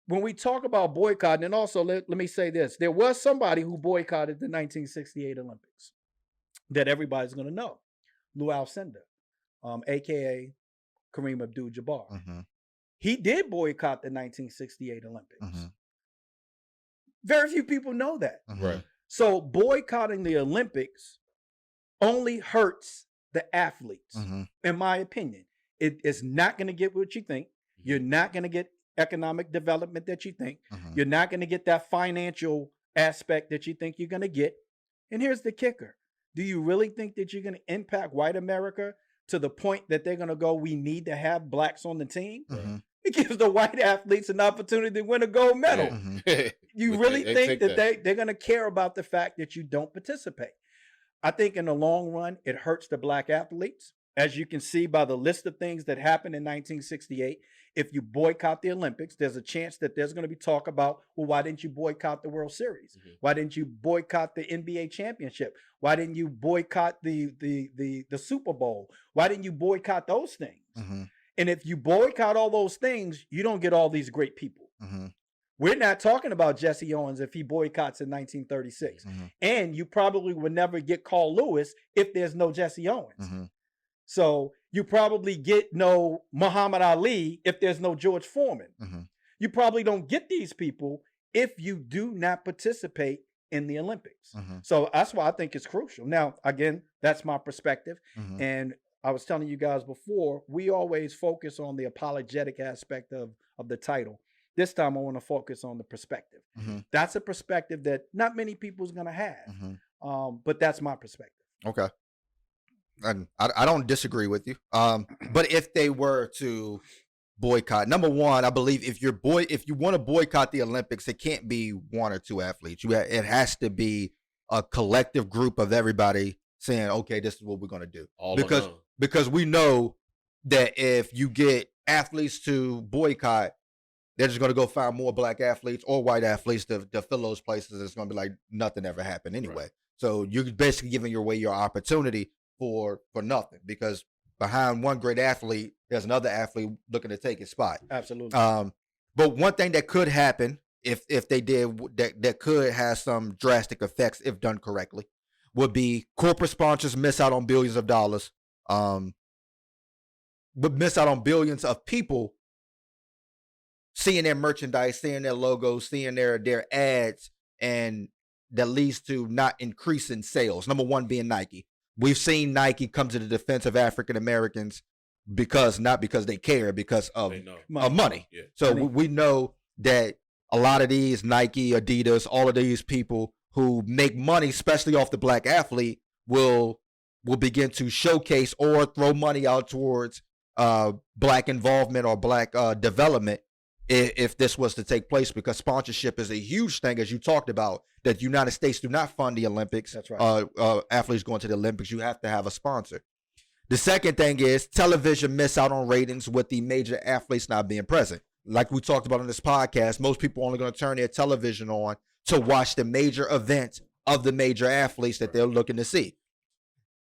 when we talk about boycotting, and also let me say this, there was somebody who boycotted the 1968 Olympics that everybody's going to know. Lou Alcindor, a.k.a. Kareem Abdul-Jabbar. He did boycott the 1968 Olympics. Very few people know that. Right. So boycotting the Olympics only hurts the athletes, in my opinion. It is not going to get what you think. You're not going to get economic development that you think. You're not going to get that financial aspect that you think you're going to get. And here's the kicker. Do you really think that you're going to impact white America to the point that they're going to go, we need to have blacks on the team? It gives the white athletes an opportunity to win a gold medal. You really think that they're going to care about the fact that you don't participate? I think in the long run, it hurts the black athletes. As you can see by the list of things that happened in 1968, if you boycott the Olympics, there's a chance that there's going to be talk about, well, why didn't you boycott the World Series? Why didn't you boycott the NBA championship? Why didn't you boycott the Super Bowl? Why didn't you boycott those things? And if you boycott all those things, you don't get all these great people. We're not talking about Jesse Owens if he boycotts in 1936. And you probably would never get Carl Lewis if there's no Jesse Owens. So you probably get no Muhammad Ali if there's no George Foreman. You probably don't get these people if you do not participate in the Olympics. So that's why I think it's crucial. Now, again, that's my perspective. And I was telling you guys before, we always focus on the apologetic aspect of the title. This time I want to focus on the perspective. That's a perspective that not many people's going to have. But that's my perspective. Okay. And I don't disagree with you. But if they were to boycott, number one, I believe if you want to boycott the Olympics, it can't be one or two athletes. It has to be a collective group of everybody saying, okay, this is what we're going to do. Because we know that if you get athletes to boycott, they're just going to go find more black athletes or white athletes to fill those places. It's going to be like nothing ever happened anyway. So you're basically giving away your opportunity for nothing, because behind one great athlete, there's another athlete looking to take his spot. Absolutely. But one thing that could happen if they did that could have some drastic effects if done correctly, would be corporate sponsors miss out on billions of dollars, but miss out on billions of people seeing their merchandise, seeing their logos, seeing their ads, and that leads to not increasing sales. Number one being Nike. We've seen Nike come to the defense of African Americans not because they care, because of money. Yeah. So we know that a lot of these Nike, Adidas, all of these people who make money, especially off the black athlete, will begin to showcase or throw money out towards black involvement or black development if this was to take place, because sponsorship is a huge thing, as you talked about, that the United States do not fund the Olympics. That's right. Athletes going to the Olympics, you have to have a sponsor. The second thing is television miss out on ratings with the major athletes not being present. Like we talked about on this podcast, most people are only going to turn their television on to watch the major events of the major athletes that they're looking to see.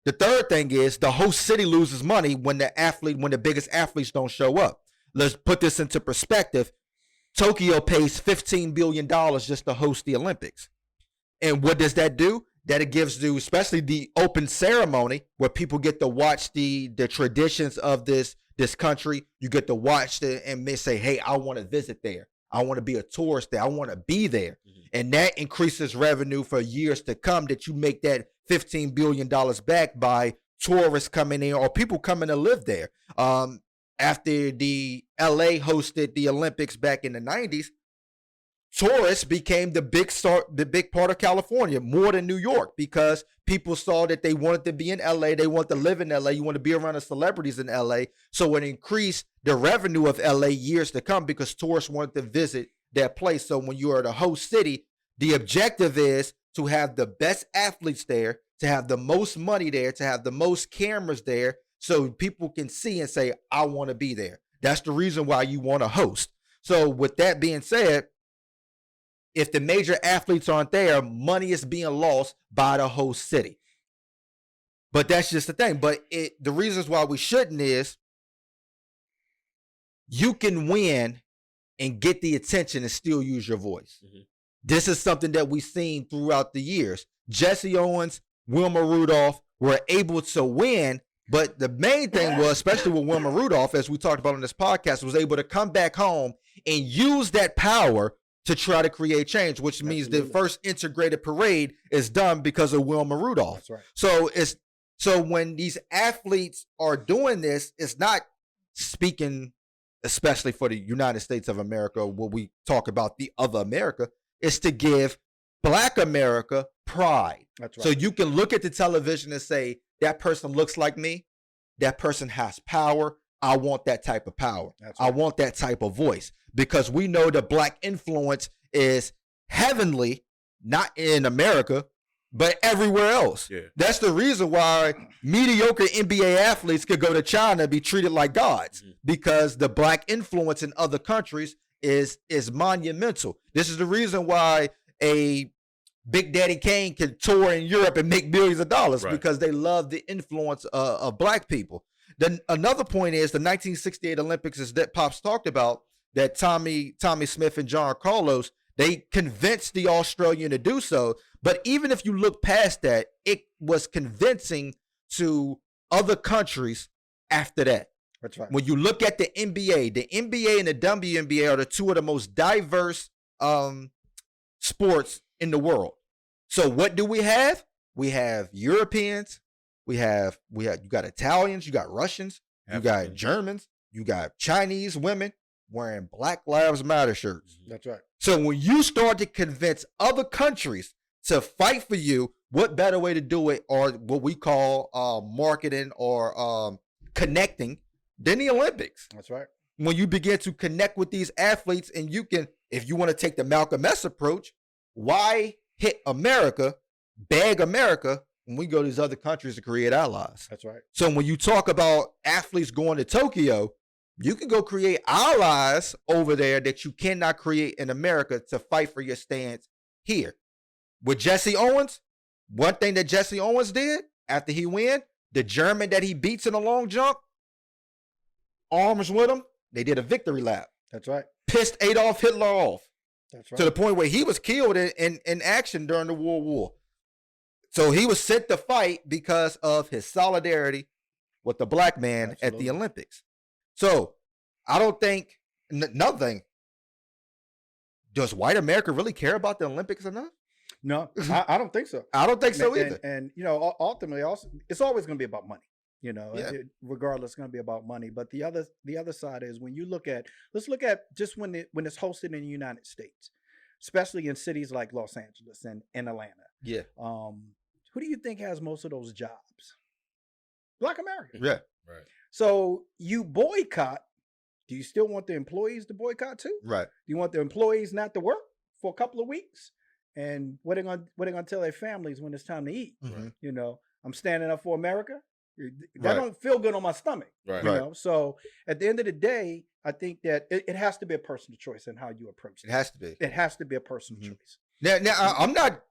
The third thing is the host city loses money when the biggest athletes don't show up. Let's put this into perspective. Tokyo pays $15 billion just to host the Olympics. And what does that do? That it gives you, especially the open ceremony, where people get to watch the traditions of this country. You get to watch and may say, hey, I want to visit there. I want to be a tourist there. I want to be there. Mm-hmm. And that increases revenue for years to come, that you make that $15 billion back by tourists coming in or people coming to live there. After the LA hosted the Olympics back in the 90s, tourists became the big part of California, more than New York, because people saw that they wanted to be in LA. They want to live in LA. You want to be around the celebrities in LA. So it increased the revenue of LA years to come because tourists wanted to visit that place. So when you are the host city, the objective is to have the best athletes there, to have the most money there, to have the most cameras there, so people can see and say, I want to be there. That's the reason why you want to host. So with that being said, if the major athletes aren't there, money is being lost by the host city. But that's just the thing. But the reasons why we shouldn't is you can win and get the attention and still use your voice. Mm-hmm. This is something that we've seen throughout the years. Jesse Owens, Wilma Rudolph were able to win. But the main thing was, especially with Wilma Rudolph, as we talked about on this podcast, was able to come back home and use that power to try to create change, which means the first integrated parade is done because of Wilma Rudolph. That's right. So when these athletes are doing this, it's not speaking, especially for the United States of America, what we talk about the other America, is to give Black America pride. That's right. So you can look at the television and say, that person looks like me. That person has power. I want that type of power. Right. I want that type of voice, because we know the Black influence is heavenly, not in America, but everywhere else. Yeah. That's the reason why mediocre NBA athletes could go to China and be treated like gods, because the Black influence in other countries is monumental. This is the reason why a Big Daddy Kane can tour in Europe and make millions of dollars, right, because they love the influence of Black people. Then another point is the 1968 Olympics, as that Pops talked about, that Tommy Smith and John Carlos, they convinced the Australian to do so. But even if you look past that, it was convincing to other countries after that. That's right. When you look at the NBA and the WNBA are the two of the most diverse sports in the world. So what do we have? We have Europeans, you got Italians, you got Russians, you got Germans, you got Chinese women wearing Black Lives Matter shirts. That's right. So when you start to convince other countries to fight for you, what better way to do it, or what we call marketing or connecting, than the Olympics? That's right. When you begin to connect with these athletes, and you can, if you want to take the Malcolm X approach, why hit America, bag America, when we go to these other countries to create allies? That's right. So when you talk about athletes going to Tokyo, you can go create allies over there that you cannot create in America to fight for your stance here. With Jesse Owens, one thing that Jesse Owens did after he win, the German that he beats in the long jump, arms with him, they did a victory lap. That's right. Pissed Adolf Hitler off. That's right. To the point where he was killed in action during the World War. So he was sent to fight because of his solidarity with the black man at the Olympics. So I don't think, another thing, does white America really care about the Olympics enough? No, I don't think so. I don't think so either. And you know, ultimately, also, it's always going to be about money. You know, Yeah. Regardless, it's going to be about money. But the other side is when you look at, let's look at just when it's hosted in the United States, especially in cities like Los Angeles and Atlanta. Yeah. Who do you think has most of those jobs? Black Americans. Yeah. Right. So you boycott. Do you still want the employees to boycott too? Right. Do you want the employees not to work for a couple of weeks? And what are they gonna tell their families when it's time to eat? Mm-hmm. You know, I'm standing up for America. That Right. don't feel good on my stomach. Right. You Right. know, so at the end of the day, I think that it has to be a personal choice in how you approach it. It has to be. It has to be a personal Mhm. choice. Now, I'm not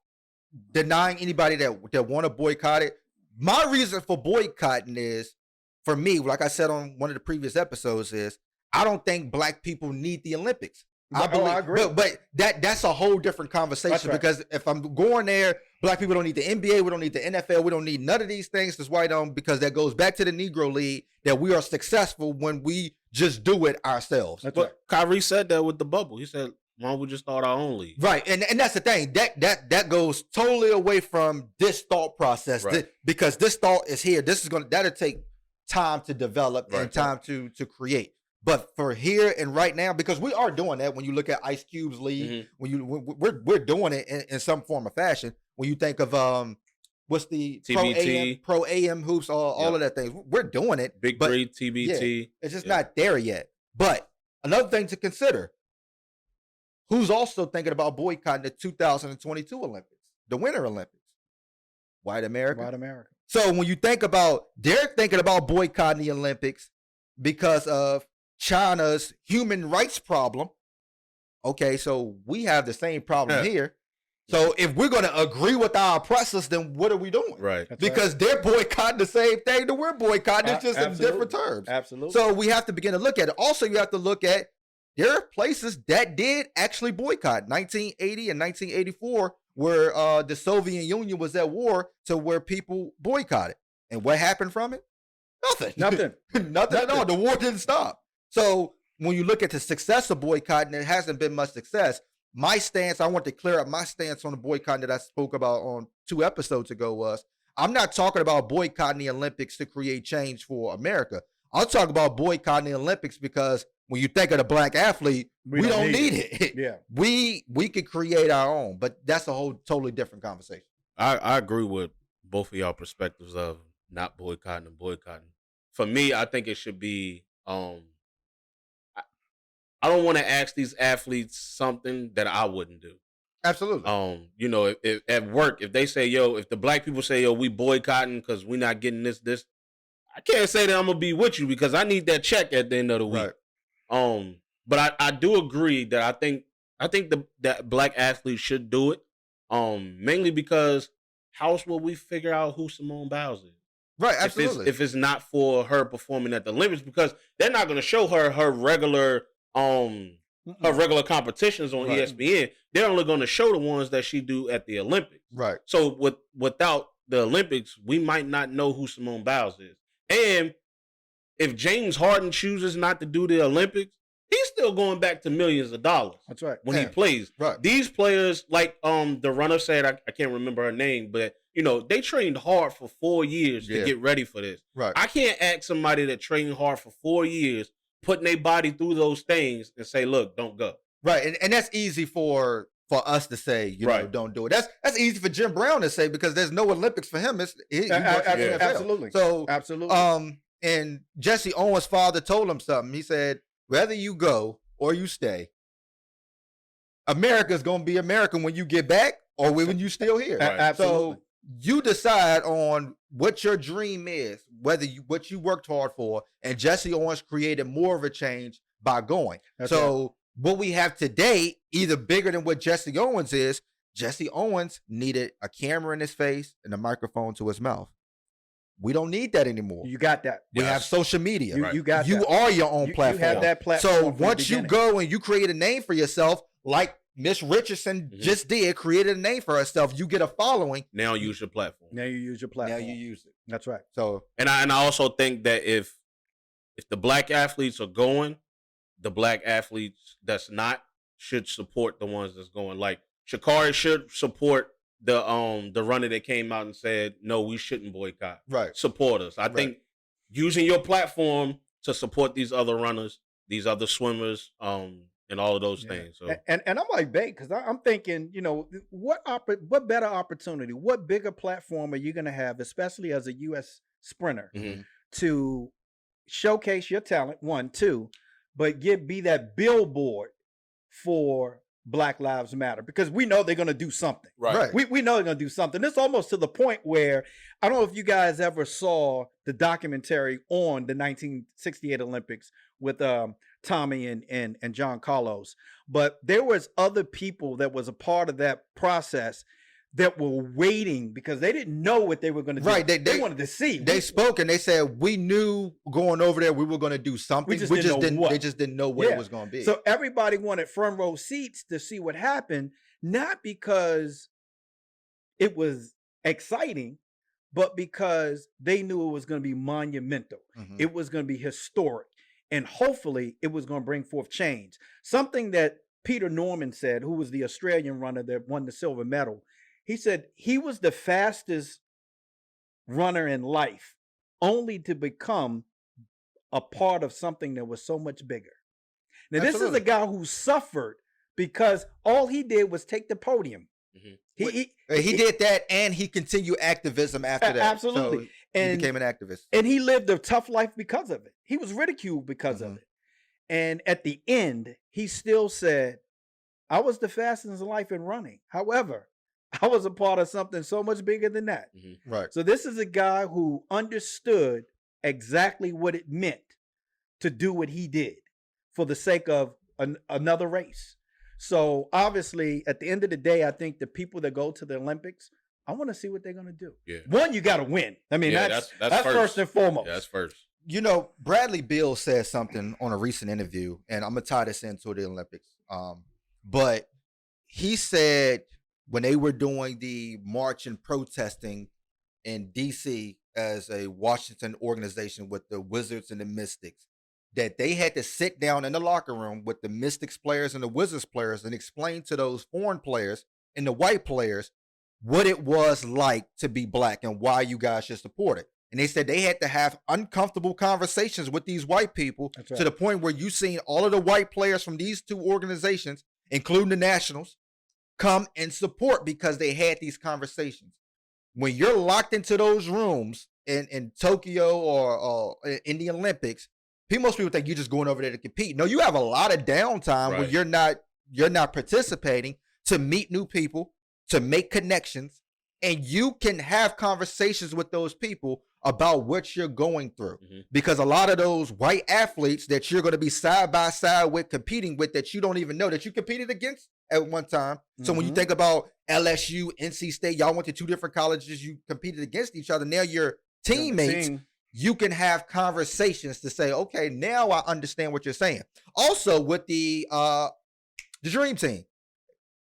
denying anybody that want to boycott it. My reason for boycotting is, for me, like I said on one of the previous episodes, is I don't think black people need the Olympics. I agree. But that's a whole different conversation. That's right. Because if I'm going there, black people don't need the NBA, we don't need the NFL, we don't need none of these things. That's why I don't, because that goes back to the Negro League, that we are successful when we just do it ourselves. That's But right. Kyrie said that with the bubble. He said, "Why don't we just start our own league?" Right, and that's the thing that goes totally away from this thought process, Right. because this thought is here. This is that'll take time to develop and Right. time to create. But for here and right now, because we are doing that. When you look at Ice Cube's league, we're doing it in some form or fashion. When you think of what's the TBT. pro AM hoops, all of that things, we're doing it. Big but Three, TBT. it's just not there yet. But another thing to consider: who's also thinking about boycotting the 2022 Olympics, the Winter Olympics? White America. White America. So when you think about, they're thinking about boycotting the Olympics because of China's human rights problem. Okay, so we have the same problem here. So if we're going to agree with our oppressors, then what are we doing? Right. That's Because they're boycotting the same thing that we're boycotting. It's just in different terms. Absolutely. So we have to begin to look at it. Also, you have to look at, there are places that did actually boycott. 1980 and 1984, where the Soviet Union was at war, to where people boycotted. And what happened from it? Nothing. Nothing. Nothing at all. The war didn't stop. So when you look at the success of boycotting, there hasn't been much success. My stance, I want to clear up my stance on the boycotting that I spoke about on 2 episodes ago, was I'm not talking about boycotting the Olympics to create change for America. I'm talking about boycotting the Olympics because when you think of the black athlete, we don't need it. Yeah. We could create our own, but that's a whole totally different conversation. I agree with both of y'all perspectives of not boycotting and boycotting. For me, I think it should be I don't want to ask these athletes something that I wouldn't do. Absolutely. You know, if at work, if they say, yo, if the black people say, yo, we boycotting because we not getting this, I can't say that I'm gonna be with you because I need that check at the end of the week. Right. But I do agree that I think that black athletes should do it. Mainly because how else will we figure out who Simone Biles is? Right, absolutely. If it's not for her performing at the Olympics, because they're not gonna show her regular competitions on ESPN. They're only going to show the ones that she do at the Olympics. Right. So without the Olympics, we might not know who Simone Biles is. And if James Harden chooses not to do the Olympics, he's still going back to millions of dollars. That's right. When he plays. Right. These players, like the runner said, I can't remember her name, but you know, they trained hard for 4 years to get ready for this. Right. I can't ask somebody that trained hard for 4 years, putting their body through those things, and say, look, don't go. Right. And that's easy for us to say, you know, don't do it. That's easy for Jim Brown to say because there's no Olympics for him. Absolutely. So absolutely. And Jesse Owens' father told him something. He said, whether you go or you stay, America's gonna be American when you get back or when you still here. Absolutely. So you decide on what your dream is, what you worked hard for, and Jesse Owens created more of a change by going. What we have today, either bigger than what Jesse Owens is, Jesse Owens needed a camera in his face and a microphone to his mouth. We don't need that anymore. You got that. We have social media. You are your own platform. You have that platform. So once you go and you create a name for yourself, like Miss Richardson just did, created a name for herself. You get a following. Now use your platform. Now you use your platform. Now you use it. That's right. So, and I also think that if the black athletes are going, the black athletes that's not should support the ones that's going. Like Sha'Carri should support the runner that came out and said, no, we shouldn't boycott. Right. Support us. I think using your platform to support these other runners, these other swimmers, and all of those things. So. And I'm like, babe, because I'm thinking, what better opportunity, what bigger platform are you going to have, especially as a U.S. sprinter, to showcase your talent, 1, 2, but be that billboard for Black Lives Matter, because we know they're going to do something. Right. We know they're going to do something. It's almost to the point where, I don't know if you guys ever saw the documentary on the 1968 Olympics with Tommy and John Carlos, but there was other people that was a part of that process that were waiting because they didn't know what they were going to do. Right. They wanted to see. They spoke and they said, we knew going over there we were going to do something. They just didn't know what it was going to be. So everybody wanted front row seats to see what happened, not because it was exciting, but because they knew it was going to be monumental. It was going to be historic. And hopefully it was going to bring forth change. Something that Peter Norman said, who was the Australian runner that won the silver medal. He said he was the fastest runner in life, only to become a part of something that was so much bigger. Now, This is a guy who suffered because all he did was take the podium. He did that, and he continued activism after that. Absolutely. So he became an activist. And he lived a tough life because of it. He was ridiculed because of it. And at the end, he still said, I was the fastest in life in running. However, I was a part of something so much bigger than that. Right. So this is a guy who understood exactly what it meant to do what he did for the sake of another race. So obviously, at the end of the day, I think the people that go to the Olympics, I want to see what they're going to do. Yeah. One, you got to win. I mean, that's first and foremost. Yeah, that's first. Bradley Beal said something on a recent interview, and I'm going to tie this into the Olympics. But he said when they were doing the march and protesting in D.C. as a Washington organization with the Wizards and the Mystics, that they had to sit down in the locker room with the Mystics players and the Wizards players and explain to those foreign players and the white players what it was like to be black and why you guys should support it. And they said they had to have uncomfortable conversations with these white people to the point where you seen all of the white players from these two organizations, including the Nationals, come and support because they had these conversations. When you're locked into those rooms in Tokyo or in the Olympics, most people think you're just going over there to compete. No, you have a lot of downtime where you're not participating, to meet new people, to make connections, and you can have conversations with those people about what you're going through. Because a lot of those white athletes that you're going to be side by side with, competing with, that you don't even know that you competed against at one time. So when you think about LSU, NC State, y'all went to two different colleges, you competed against each other. Now you're teammates. You can have conversations to say, okay, now I understand what you're saying. Also with the Dream Team,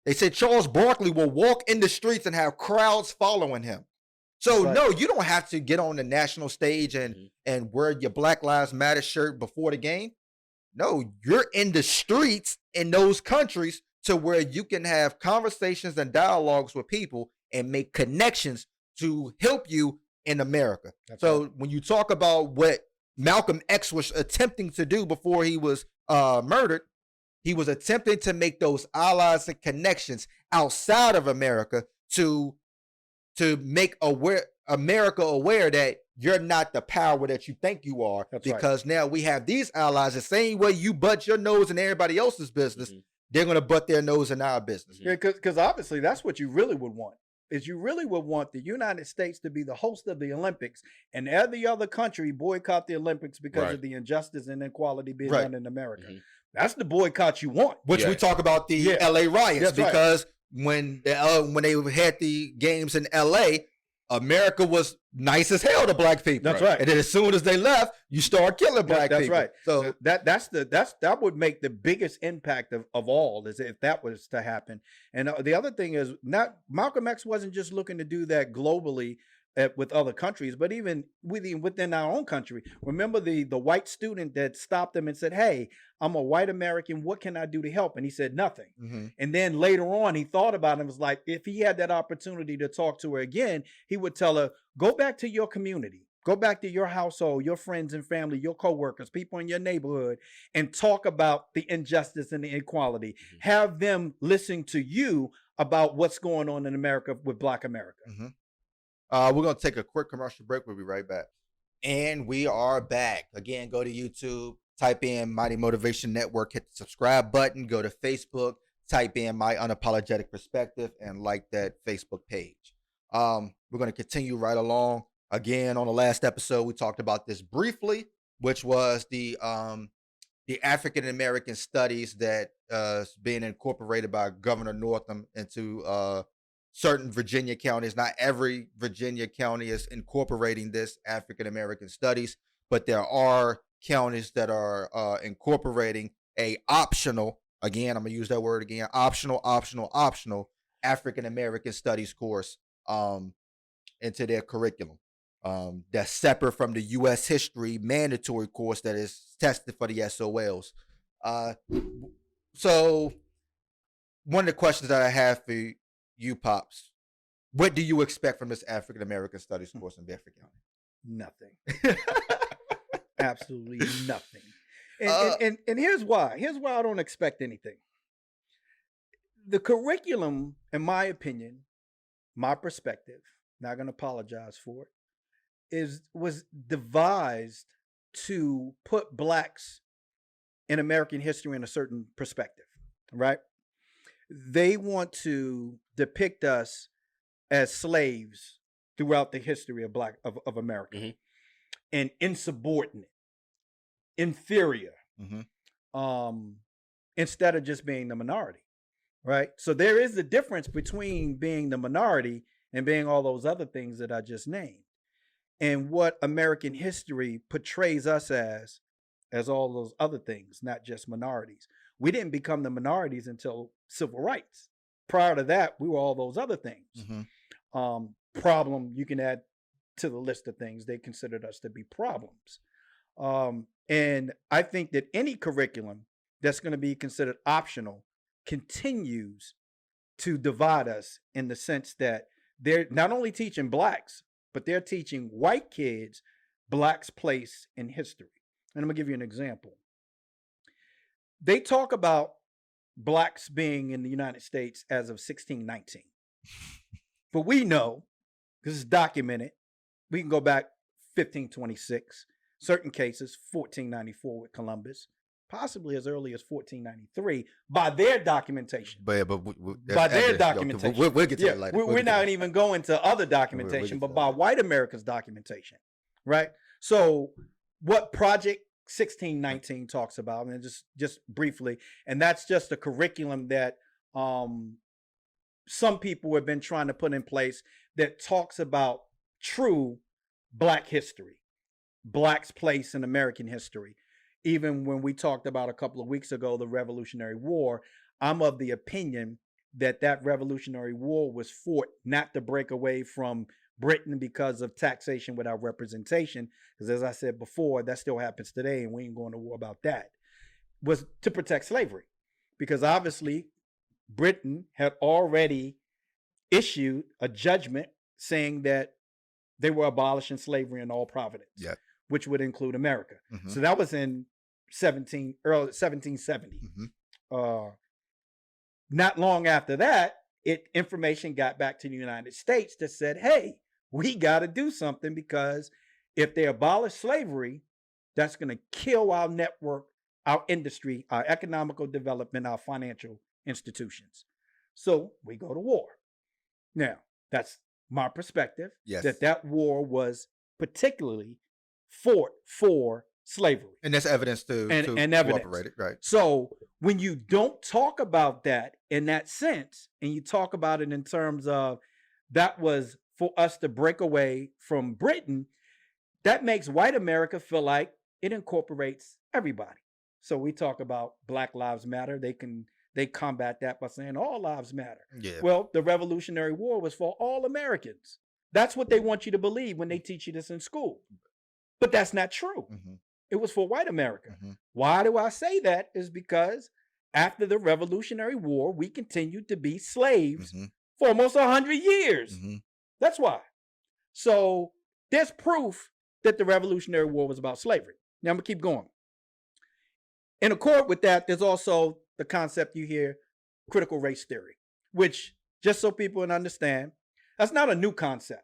they said Charles Barkley will walk in the streets and have crowds following him. So no, you don't have to get on the national stage and wear your Black Lives Matter shirt before the game. No, you're in the streets in those countries to where you can have conversations and dialogues with people and make connections to help you in America. When you talk about what Malcolm X was attempting to do before he was murdered, he was attempting to make those allies and connections outside of America to make America aware that you're not the power that you think you are. Because now we have these allies. The same way you butt your nose in everybody else's business, they're going to butt their nose in our business. Yeah, because obviously that's what you really would want. Is you really would want the United States to be the host of the Olympics, and every other country boycott the Olympics because of the injustice and inequality being done in America. That's the boycott you want. Which we talk about the LA riots, because when they had the games in LA, America was nice as hell to black people. That's right. And then as soon as they left, you start killing black that's people. Right. So that would make the biggest impact of all, is if that was to happen. And the other thing is, not Malcolm X wasn't just looking to do that globally with other countries, but even within our own country. Remember the white student that stopped him and said, "Hey, I'm a white American. What can I do to help?" And he said nothing. Mhm. And then later on, he thought about it and was like, if he had that opportunity to talk to her again, he would tell her, "Go back to your community. Go back to your household, your friends and family, your coworkers, people in your neighborhood, and talk about the injustice and the inequality. Mhm. Have them listen to you about what's going on in America with Black America." Mhm. We're going to take a quick commercial break. We'll be right back. And we are back. Again, go to YouTube, type in Mighty Motivation Network, hit the subscribe button, go to Facebook, type in My Unapologetic Perspective, and like that Facebook page. We're going to continue right along. Again, on the last episode, we talked about this briefly, which was the African American studies that is being incorporated by Governor Northam into certain Virginia counties. Not every Virginia county is incorporating this African American studies, but there are counties that are incorporating a optional, again, I'm gonna use that word again, optional African American studies course into their curriculum. That's separate from the U.S. history mandatory course that is tested for the SOLs. So one of the questions that I have for you, Pops, what do you expect from this African American studies course in Bedford County? Nothing. Absolutely nothing. And here's why. Here's why I don't expect anything. The curriculum, in my opinion, my perspective, not going to apologize for it, was devised to put blacks in American history in a certain perspective, right? They want to depict us as slaves throughout the history of America, Mm-hmm. and insubordinate, inferior, Mm-hmm. Instead of just being the minority, right? So there is a difference between being the minority and being all those other things that I just named. And what American history portrays us as all those other things, not just minorities. We didn't become the minorities until civil rights. Prior to that, we were all those other things. Mm-hmm. Problem you can add to the list of things they considered us to be problems. And I think that any curriculum that's going to be considered optional continues to divide us, in the sense that they're not only teaching blacks, but they're teaching white kids blacks' place in history. And I'm going to give you an example. They talk about blacks being in the United States as of 1619. But we know, this is documented, we can go back 1526, certain cases, 1494 with Columbus, possibly as early as 1493 by their documentation. But By their documentation. We'll get to that later. We're not even going to other documentation, but by white America's documentation, right? So what Project 1619 talks about, and just briefly, and that's just a curriculum that some people have been trying to put in place that talks about true black history, blacks' place in American history. Even when we talked about a couple of weeks ago, the Revolutionary War, I'm of the opinion that that Revolutionary War was fought not to break away from Britain because of taxation without representation, because as I said before, that still happens today, and we ain't going to war about that, was to protect slavery. Because obviously Britain had already issued a judgment saying that they were abolishing slavery in all providence, which would include America. Mm-hmm. So that was in early 1770. Mm-hmm. Not long after that, information got back to the United States that said, hey, we got to do something, because if they abolish slavery, that's going to kill our network, our industry, our economical development, our financial institutions. So we go to war. Now, that's my perspective, that war was particularly fought for slavery. And that's evidence to evidence. It, right. So when you don't talk about that in that sense, and you talk about it in terms of that was for us to break away from Britain, that makes white America feel like it incorporates everybody. So we talk about Black Lives Matter. They combat that by saying all lives matter. Yeah. Well, the Revolutionary War was for all Americans. That's what they want you to believe when they teach you this in school. But that's not true. Mm-hmm. It was for white America. Mm-hmm. Why do I say that? Is because after the Revolutionary War, we continued to be slaves Mm-hmm. for almost 100 years. Mm-hmm. That's why. So there's proof that the Revolutionary War was about slavery. Now I'm going to keep going. In accord with that, there's also the concept you hear, critical race theory, which, just so people can understand, that's not a new concept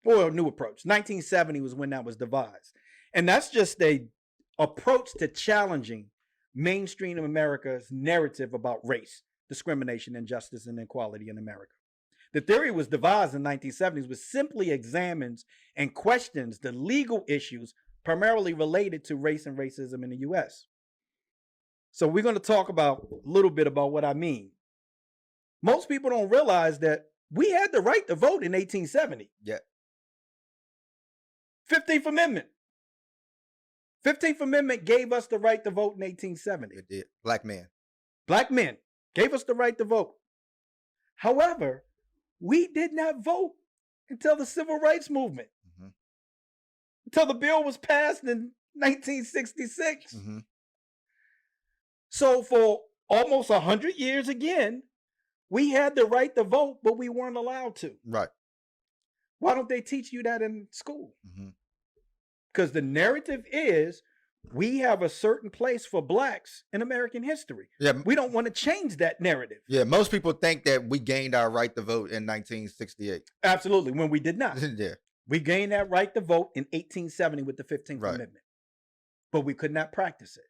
or a new approach. 1970 was when that was devised. And that's just a approach to challenging mainstream America's narrative about race, discrimination, injustice, and inequality in America. The theory was devised in the 1970s, which simply examines and questions the legal issues primarily related to race and racism in the U.S. So we're going to talk about a little bit about what I mean. Most people don't realize that we had the right to vote in 1870. Yeah. 15th Amendment. 15th Amendment gave us the right to vote in 1870. It did. Black men. Black men gave us the right to vote. However, we did not vote until the Civil Rights Movement, until the bill was passed in 1966. So for almost 100 years again, we had the right to vote, but we weren't allowed to. Right. Why don't they teach you that in school? Because the narrative is we have a certain place for blacks in American history. Yeah. We don't want to change that narrative. Yeah. Most people think that we gained our right to vote in 1968. Absolutely, when we did not. Yeah. We gained that right to vote in 1870 with the 15th Amendment, but we could not practice it.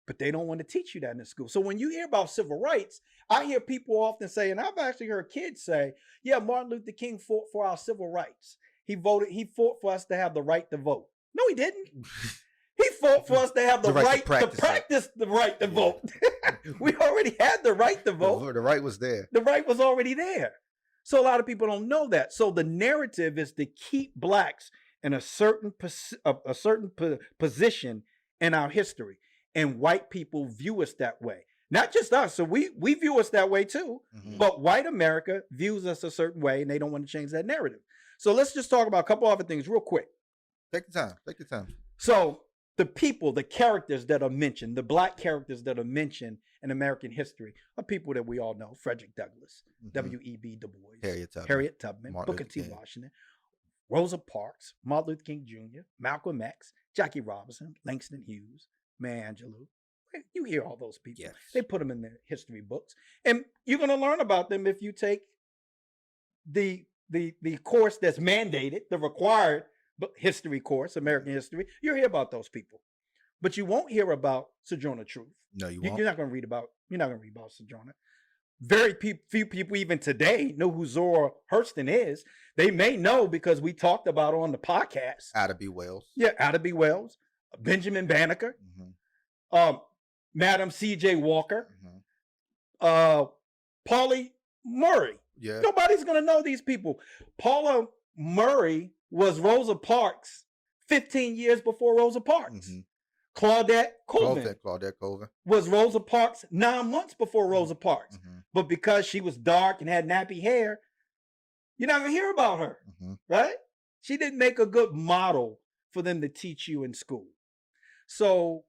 But they don't want to teach you that in the school. So when you hear about civil rights, I hear people often say, and I've actually heard kids say, yeah, Martin Luther King fought for our civil rights. He fought for us to have the right to vote. No, he didn't. He fought for us to have the right to practice the right to vote. We already had the right to vote. The right was there. The right was already there. So a lot of people don't know that. So the narrative is to keep blacks in a certain position in our history. And white people view us that way. Not just us. So we view us that way too. But white America views us a certain way and they don't want to change that narrative. So let's just talk about a couple other things real quick. Take your time. Take your time. So the people, the characters that are mentioned, the black characters that are mentioned in American history are people that we all know. Frederick Douglass, W.E.B. Du Bois, Harriet Tubman, Booker T. Washington, Rosa Parks, Martin Luther King Jr., Malcolm X, Jackie Robinson, Langston Hughes, Maya Angelou. You hear all those people. Yes. They put them in their history books. And you're going to learn about them if you take the course that's mandated, the required history course, American history. You'll hear about those people. But you won't hear about Sojourner Truth. No, you won't. You're not going to read about Sojourner. Very few people even today know who Zora Hurston is. They may know because we talked about her on the podcast. Ada B. Wells. Yeah, Ada B. Wells, Benjamin Banneker, Madam C.J. Walker, Pauli Murray. Yeah. Nobody's going to know these people. Paula Murray was Rosa Parks 15 years before Rosa Parks. Claudette Colvin was Rosa Parks 9 months before Rosa Parks. But because she was dark and had nappy hair, you're not going to hear about her, right? She didn't make a good model for them to teach you in school. So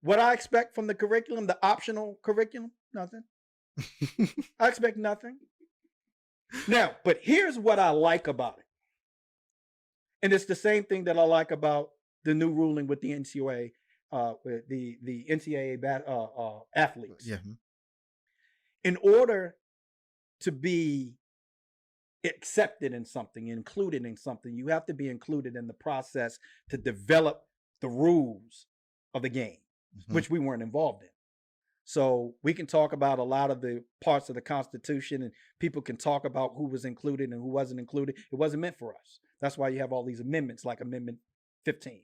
what I expect from the curriculum, the optional curriculum, nothing. I expect nothing. Now, but here's what I like about it. And it's the same thing that I like about the new ruling with the NCAA, with the NCAA athletes. Yeah. In order to be accepted in something, included in something, you have to be included in the process to develop the rules of the game, which we weren't involved in. So we can talk about a lot of the parts of the Constitution and people can talk about who was included and who wasn't included. It wasn't meant for us. That's why you have all these amendments like Amendment 15.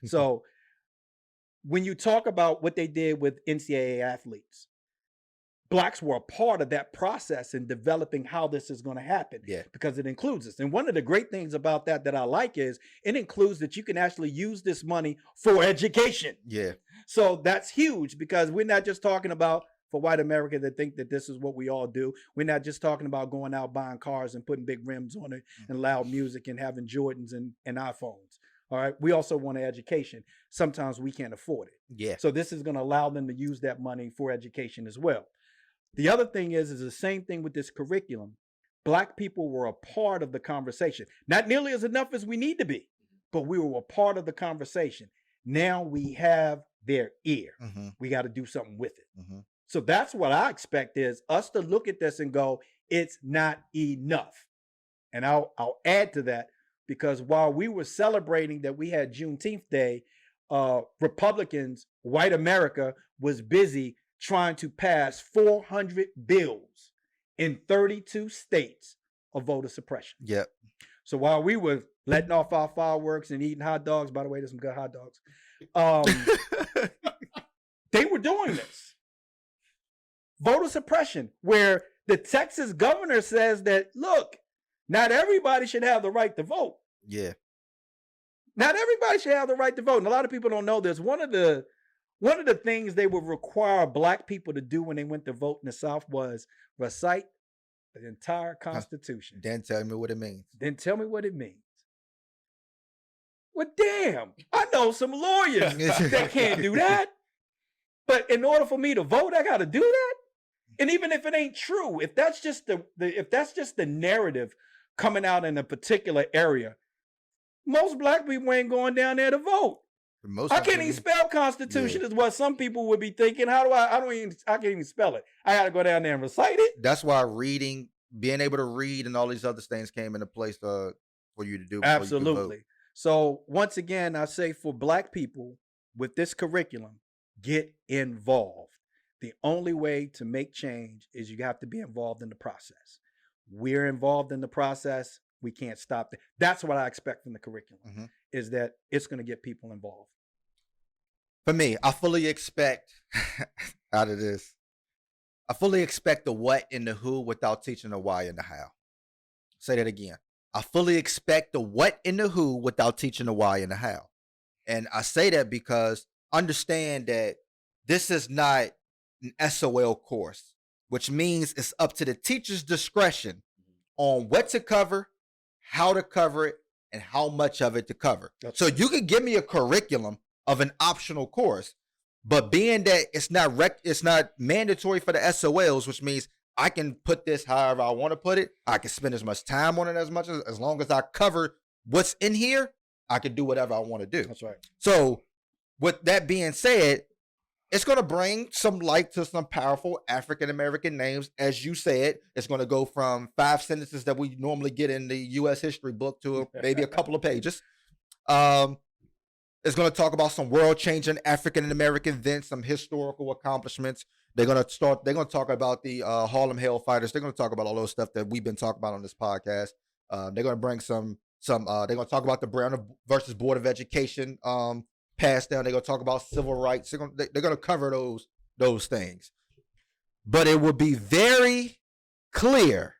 So when you talk about what they did with NCAA athletes, Blacks were a part of that process in developing how this is going to happen, because it includes us. And one of the great things about that I like is it includes that you can actually use this money for education. Yeah. So that's huge, because we're not just talking about, for white America that think that this is what we all do, we're not just talking about going out buying cars and putting big rims on it and loud music and having Jordans and iPhones. All right. We also want an education. Sometimes we can't afford it. Yeah. So this is going to allow them to use that money for education as well. The other thing is the same thing with this curriculum. Black people were a part of the conversation. Not nearly as enough as we need to be, but we were a part of the conversation. Now we have their ear. We got to do something with it. So that's what I expect, is us to look at this and go, it's not enough. And I'll add to that, because while we were celebrating that we had Juneteenth Day, Republicans, white America, was busy trying to pass 400 bills in 32 states of voter suppression. Yep. So while we were letting off our fireworks and eating hot dogs, by the way, there's some good hot dogs, they were doing this. Voter suppression, where the Texas governor says that, look, not everybody should have the right to vote. Yeah. Not everybody should have the right to vote. And a lot of people don't know this. One of the things they would require Black people to do when they went to vote in the South was recite the entire Constitution. Then tell me what it means. Then tell me what it means. Well, damn, I know some lawyers that can't do that. But in order for me to vote, I got to do that. And even if it ain't true, if that's just the narrative coming out in a particular area, most Black people ain't going down there to vote. I can't even spell Constitution, is what some people would be thinking. I can't even spell it. I got to go down there and recite it. That's why reading, being able to read, and all these other things came into place for you to do. Absolutely. So once again, I say for Black people with this curriculum, get involved. The only way to make change is you have to be involved in the process. We're involved in the process. We can't stop that. That's what I expect from the curriculum, is that it's going to get people involved. For me, I fully expect out of this, I fully expect the what and the who without teaching the why and the how. Say that again. I fully expect the what and the who without teaching the why and the how. And I say that because understand that this is not an SOL course, which means it's up to the teacher's discretion on what to cover, how to cover it, and how much of it to cover. So you can give me a curriculum of an optional course, but being that it's not mandatory for the SOLs, which means I can put this however I want to put it. I can spend as much time on it as long as I cover what's in here, I can do whatever I want to do. That's right. So with that being said, it's going to bring some light to some powerful African-American names. As you said, it's going to go from 5 sentences that we normally get in the U.S. history book to maybe a couple of pages. It's going to talk about some world-changing African-American events, some historical accomplishments. They're going to talk about the Harlem Hellfighters. They're going to talk about all those stuff that we've been talking about on this podcast. They're going to bring they're going to talk about the Brown versus Board of Education passed down. They're going to talk about civil rights. They're going to cover those things. But it will be very clear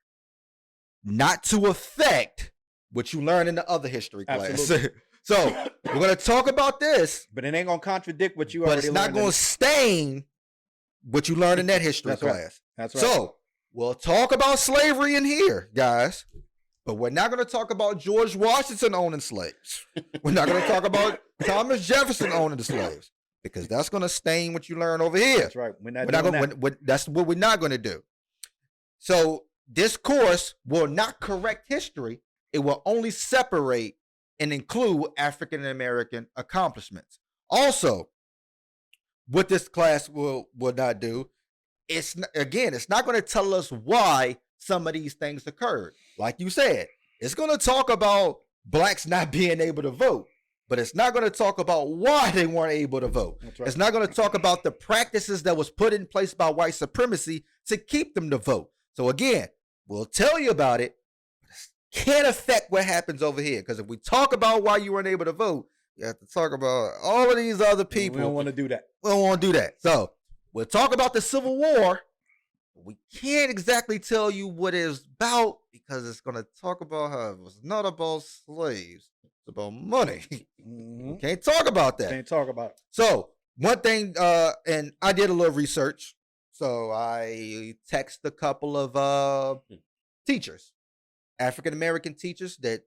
not to affect what you learn in the other history class. So we're going to talk about this. But it ain't going to contradict what you already learned. But it's not going to stain what you learned in that history class. Right. That's right. So we'll talk about slavery in here, guys. But we're not going to talk about George Washington owning slaves. We're not going to talk about Thomas Jefferson owning the slaves, because that's going to stain what you learn over here. That's right. That's what we're not going to do. So this course will not correct history. It will only separate and include African-American accomplishments. Also, what this class will not do, it's not going to tell us why some of these things occurred. Like you said, it's going to talk about Blacks not being able to vote, but it's not going to talk about why they weren't able to vote. Right. It's not going to talk about the practices that was put in place by white supremacy to keep them to vote. So again, we'll tell you about it, but it can't affect what happens over here. Because if we talk about why you weren't able to vote, you have to talk about all of these other people. We don't want to do that. We don't want to do that. So we'll talk about the Civil War, We can't exactly tell you what it's about because it's going to talk about how it was not about slaves. It's about money. We can't talk about that. Can't talk about it. So one thing, and I did a little research. So I texted a couple of teachers, African-American teachers that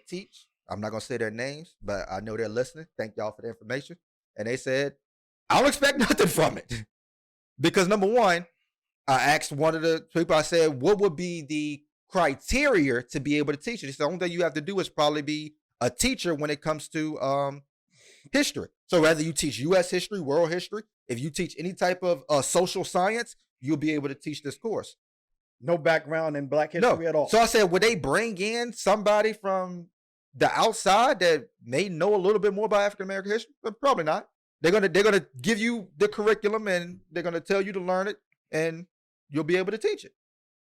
teach. I'm not going to say their names, but I know they're listening. Thank y'all for the information. And they said, I don't expect nothing from it. Because number one, I asked one of the people, I said, what would be the criteria to be able to teach it? He said, the only thing you have to do is probably be a teacher when it comes to history. So whether you teach U.S. history, world history, if you teach any type of social science, you'll be able to teach this course. No background in Black history at all. So I said, would they bring in somebody from the outside that may know a little bit more about African American history? But probably not. They're gonna give you the curriculum and they're gonna tell you to learn it and you'll be able to teach it.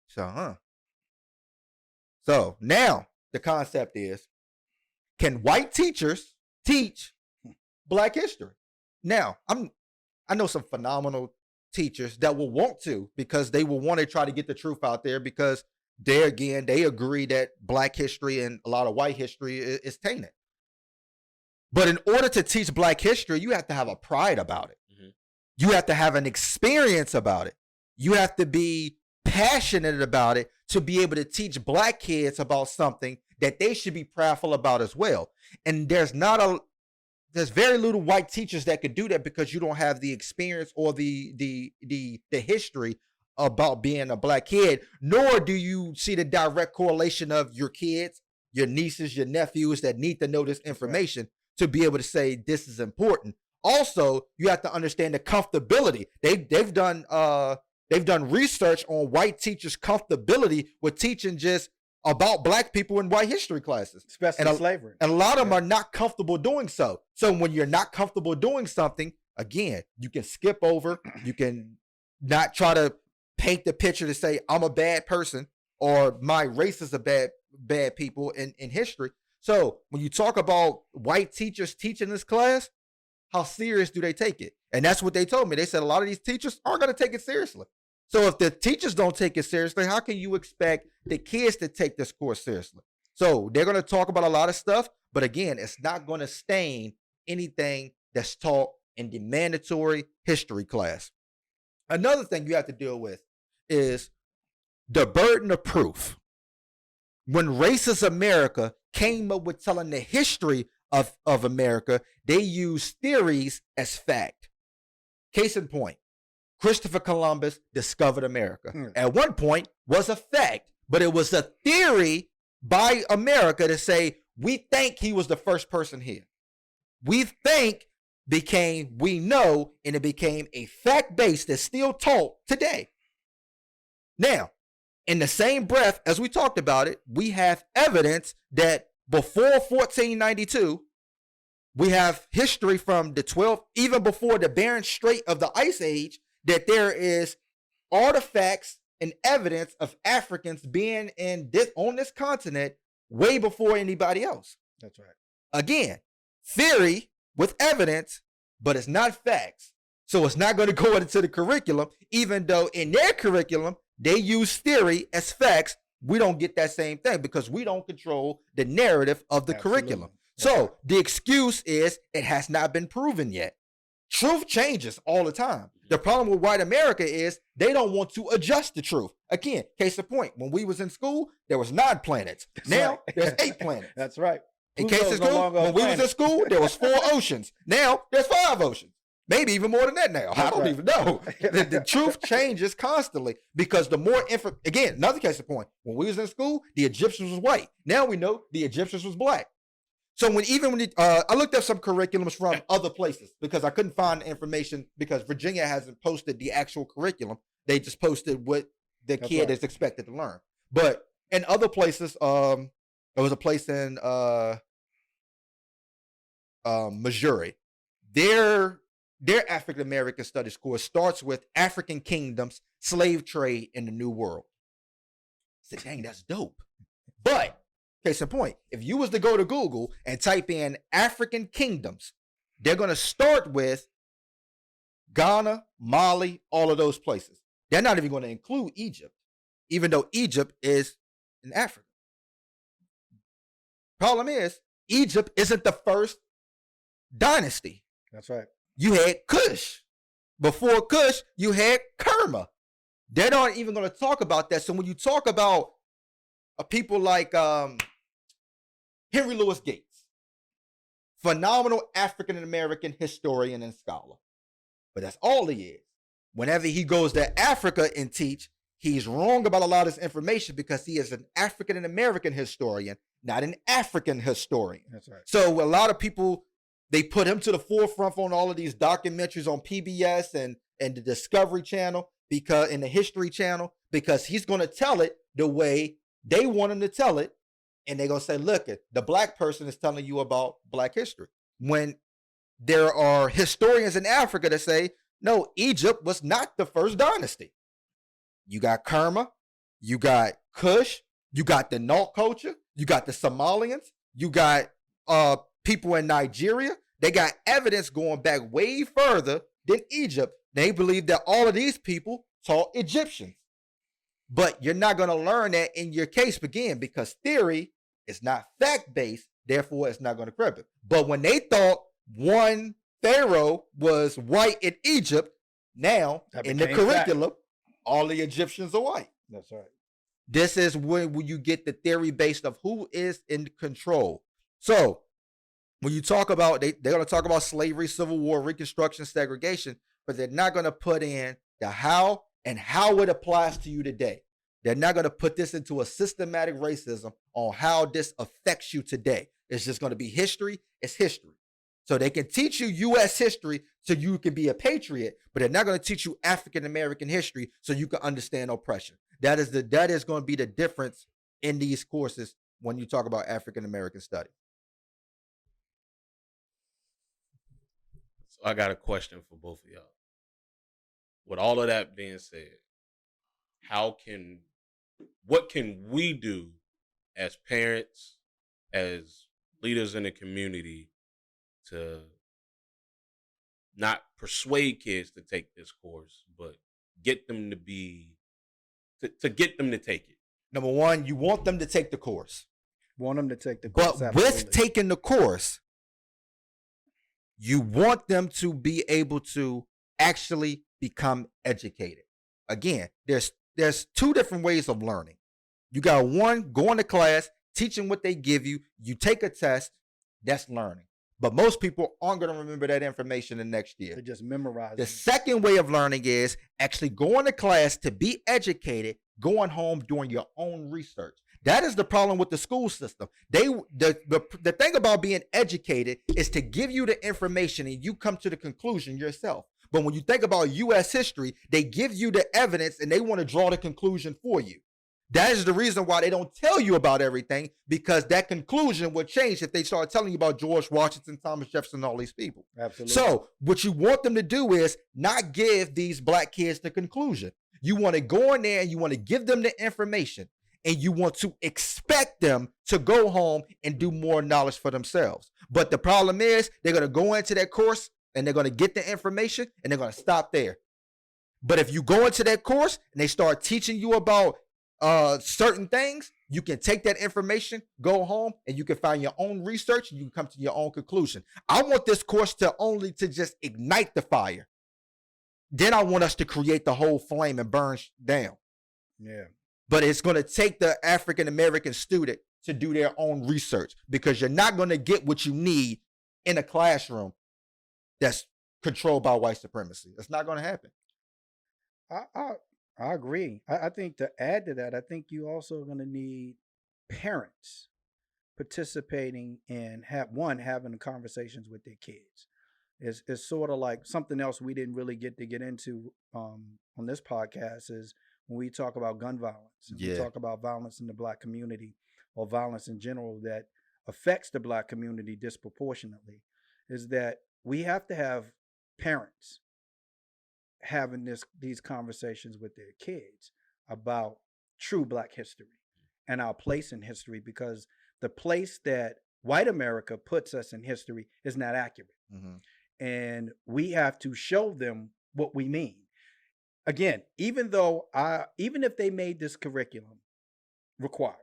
So now the concept is, can white teachers teach Black history? Now, I know some phenomenal teachers that will want to because they will want to try to get the truth out there because they agree that Black history and a lot of white history is tainted. But in order to teach Black history, you have to have a pride about it. You have to have an experience about it. You have to be passionate about it to be able to teach Black kids about something that they should be proudful about as well. And there's very little white teachers that could do that because you don't have the experience or the history about being a Black kid, nor do you see the direct correlation of your kids, your nieces, your nephews that need to know this information to be able to say this is important. Also, you have to understand the comfortability. They've done research on white teachers' comfortability with teaching just about Black people in white history classes, especially slavery. And a lot of them are not comfortable doing so. So when you're not comfortable doing something, again, you can skip over. You can not try to paint the picture to say I'm a bad person or my race is a bad people in history. So when you talk about white teachers teaching this class, how serious do they take it? And that's what they told me. They said a lot of these teachers aren't going to take it seriously. So if the teachers don't take it seriously, how can you expect the kids to take this course seriously? So they're going to talk about a lot of stuff, but again, it's not going to stain anything that's taught in the mandatory history class. Another thing you have to deal with is the burden of proof. When Racist America came up with telling the history of America, they used theories as fact. Case in point, Christopher Columbus discovered America. At one point was a fact, but it was a theory by America to say, we think he was the first person here. We think became we know, and it became a fact base that's still taught today. Now, in the same breath as we talked about it, we have evidence that before 1492, we have history from the 12th, even before the Bering Strait of the Ice Age, that there is artifacts and evidence of Africans being on this continent way before anybody else. That's right. Again, theory with evidence, but it's not facts. So it's not going to go into the curriculum, even though in their curriculum, they use theory as facts. We don't get that same thing because we don't control the narrative of the curriculum. So the excuse is it has not been proven yet. Truth changes all the time. The problem with white America is they don't want to adjust the truth. Again, case in point, when we was in school, there was 9 planets. Now there's 8 planets. That's right. In case of school, when we was in school, there was 4 oceans. Now there's 5 oceans. Maybe even more than that now. I don't even know. The truth changes constantly because the more again, another case in point, when we was in school, the Egyptians was white. Now we know the Egyptians was Black. So when I looked up some curriculums from other places because I couldn't find the information because Virginia hasn't posted the actual curriculum. They just posted what the kid is expected to learn. But in other places, there was a place in Missouri. Their African American Studies course starts with African kingdoms, slave trade in the New World. I said, dang, that's dope. But case in point, if you was to go to Google and type in African kingdoms, they're going to start with Ghana, Mali, all of those places. They're not even going to include Egypt, even though Egypt is in Africa. Problem is, Egypt isn't the first dynasty. That's right. You had Kush. Before Kush, you had Kerma. They're not even going to talk about that. So when you talk about people like Henry Louis Gates, phenomenal African-American historian and scholar, but that's all he is. Whenever he goes to Africa and teach, he's wrong about a lot of this information because he is an African-American historian, not an African historian. That's right. So a lot of people, they put him to the forefront on all of these documentaries on PBS and the Discovery Channel, because in the History Channel, because he's going to tell it the way they want him to tell it. And they're going to say, look, the black person is telling you about black history. When there are historians in Africa that say, no, Egypt was not the first dynasty. You got Kerma, you got Kush, you got the Naut culture, you got the Somalians, you got people in Nigeria. They got evidence going back way further than Egypt. They believe that all of these people taught Egyptians. But you're not going to learn that in your case again, because theory is not fact-based, therefore it's not going to credit. But when they thought one pharaoh was white in Egypt, now in the curriculum, all the Egyptians are white. That's right. This is when you get the theory based of who is in control. So when you talk about, they're going to talk about slavery, Civil War, Reconstruction, segregation, but they're not going to put in the how and how it applies to you today. They're not going to put this into a systematic racism on how this affects you today. It's just going to be history. It's history. So they can teach you U.S. history so you can be a patriot, but they're not going to teach you African-American history so you can understand oppression. That is going to be the difference in these courses when you talk about African-American studies. So I got a question for both of y'all. With all of that being said, what can we do as parents, as leaders in the community, to not persuade kids to take this course, but get them to get them to take it? Number one, you want them to take the course. Want them to take the course. But absolutely. with taking the course, you want them to be able to actually become educated. Again, there's two different ways of learning. You got one, going to class, teaching what they give you. You take a test, that's learning. But most people aren't going to remember that information the next year. They just memorize The it. second way of learning is actually going to class to be educated, going home doing your own research. That is the problem with the school system. The thing about being educated is to give you the information and you come to the conclusion yourself. But when you think about U.S. history, they give you the evidence and they want to draw the conclusion for you. That is the reason why they don't tell you about everything, because that conclusion would change if they start telling you about George Washington, Thomas Jefferson, all these people. Absolutely. So what you want them to do is not give these black kids the conclusion. You want to go in there and you want to give them the information, and you want to expect them to go home and do more knowledge for themselves. But the problem is they're going to go into that course and they're going to get the information and they're going to stop there. But if you go into that course and they start teaching you about certain things, you can take that information, go home, and you can find your own research and you can come to your own conclusion. I want this course to just ignite the fire. Then I want us to create the whole flame and burn down. Yeah. But it's going to take the African-American student to do their own research, because you're not going to get what you need in a classroom that's controlled by white supremacy. It's not going to happen. I agree. I think to add to that, I think you also going to need parents participating in having conversations with their kids. It's sort of like something else we didn't really get into on this podcast is when we talk about gun violence. And we talk about violence in the black community or violence in general that affects the black community disproportionately, is that we have to have parents having these conversations with their kids about true black history and our place in history, because the place that white America puts us in history is not accurate. Mm-hmm. And we have to show them what we mean. again, even if they made this curriculum required,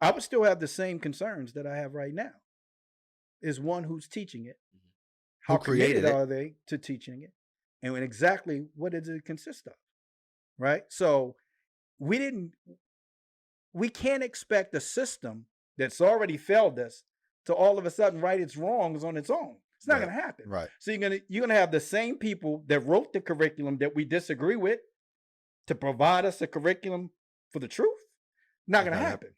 I would still have the same concerns that I have right now. Is one, who's teaching it? How committed are they to teaching it? And exactly what does it consist of? Right? So we can't expect a system that's already failed us to all of a sudden right its wrongs on its own. It's not going to happen. Right. So you're gonna have the same people that wrote the curriculum that we disagree with to provide us a curriculum for the truth. Not going to happen.